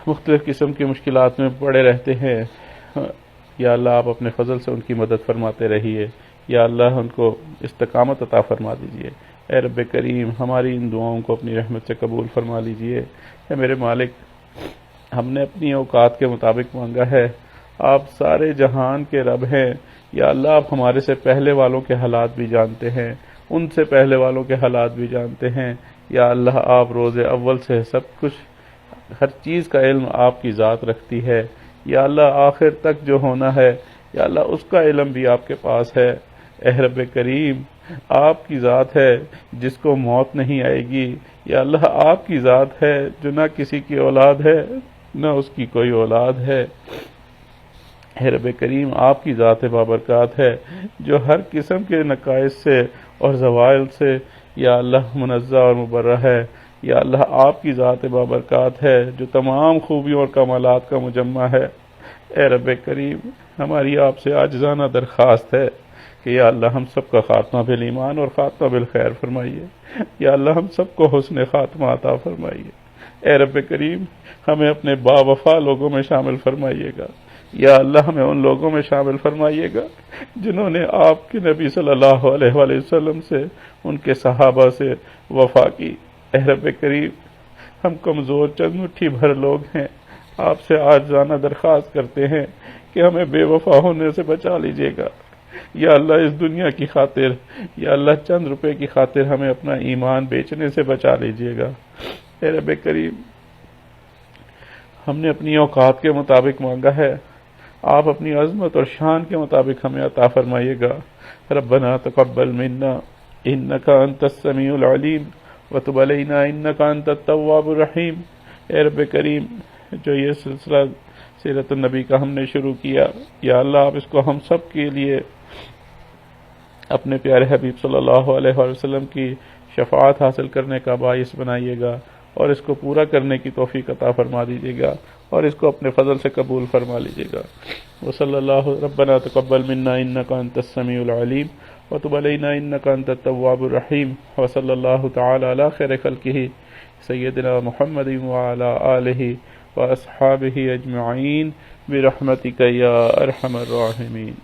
مختلف قسم کی مشکلات میں پڑے رہتے ہیں، یا اللہ آپ اپنے فضل سے ان کی مدد فرماتے رہیے، یا اللہ ان کو استقامت عطا فرما دیجئے۔ اے رب کریم ہماری ان دعاؤں کو اپنی رحمت سے قبول فرما لیجئے۔ اے میرے مالک ہم نے اپنی اوقات کے مطابق مانگا ہے، آپ سارے جہان کے رب ہیں، یا اللہ آپ ہمارے سے پہلے والوں کے حالات بھی جانتے ہیں، ان سے پہلے والوں کے حالات بھی جانتے ہیں، یا اللہ آپ روز اول سے سب کچھ ہر چیز کا علم آپ کی ذات رکھتی ہے، یا اللہ آخر تک جو ہونا ہے یا اللہ اس کا علم بھی آپ کے پاس ہے۔ اے رب کریم آپ کی ذات ہے جس کو موت نہیں آئے گی، یا اللہ آپ کی ذات ہے جو نہ کسی کی اولاد ہے نہ اس کی کوئی اولاد ہے۔ اے رب کریم آپ کی ذات بابرکات ہے جو ہر قسم کے نقائص سے اور زوائل سے یا اللہ منزہ اور مبرہ ہے، یا اللہ آپ کی ذات بابرکات ہے جو تمام خوبیوں اور کمالات کا مجمع ہے۔ اے رب کریم ہماری آپ سے عاجزانہ درخواست ہے کہ یا اللہ ہم سب کا خاتمہ بالایمان اور خاتمہ بالخیر فرمائیے، یا اللہ ہم سب کو حسن خاتمہ عطا فرمائیے۔ اے رب کریم ہمیں اپنے با وفا لوگوں میں شامل فرمائیے گا، یا اللہ ہمیں ان لوگوں میں شامل فرمائیے گا جنہوں نے آپ کے نبی صلی اللہ علیہ وآلہ وسلم سے، ان کے صحابہ سے وفا کی۔ اے رب کریم ہم کمزور چند مٹھی بھر لوگ ہیں، آپ سے عاجزانہ درخواست کرتے ہیں کہ ہمیں بے وفا ہونے سے بچا لیجیے گا، یا اللہ اس دنیا کی خاطر، یا اللہ چند روپے کی خاطر ہمیں اپنا ایمان بیچنے سے بچا لیجیے گا۔ اے رب کریم ہم نے اپنی اوقات کے مطابق مانگا ہے، آپ اپنی عظمت اور شان کے مطابق ہمیں عطا فرمائیے گا۔ ربنا تقبل منا انک انت السمیع العلیم وتب علینا انک انت التواب الرحیم۔ اے رب کریم جو یہ سلسلہ سیرت النبی کا ہم نے شروع کیا، یا اللہ آپ اس کو ہم سب کے لیے اپنے پیارے حبیب صلی اللہ علیہ وآلہ وسلم کی شفاعت حاصل کرنے کا باعث بنائیے گا، اور اس کو پورا کرنے کی توفیق عطا فرما دیجیے گا، اور اس کو اپنے فضل سے قبول فرما لیجیے گا۔ وصلی اللہ ربنا تقبل منا انک انت السمیع العلیم وتب علینا انک انت التواب الرحیم، وصلی اللہ تعالی علی خیر خلقہ سیدنا محمد وعلی آلہ واصحابہ اجمعین برحمتک یا ارحم الراحمین۔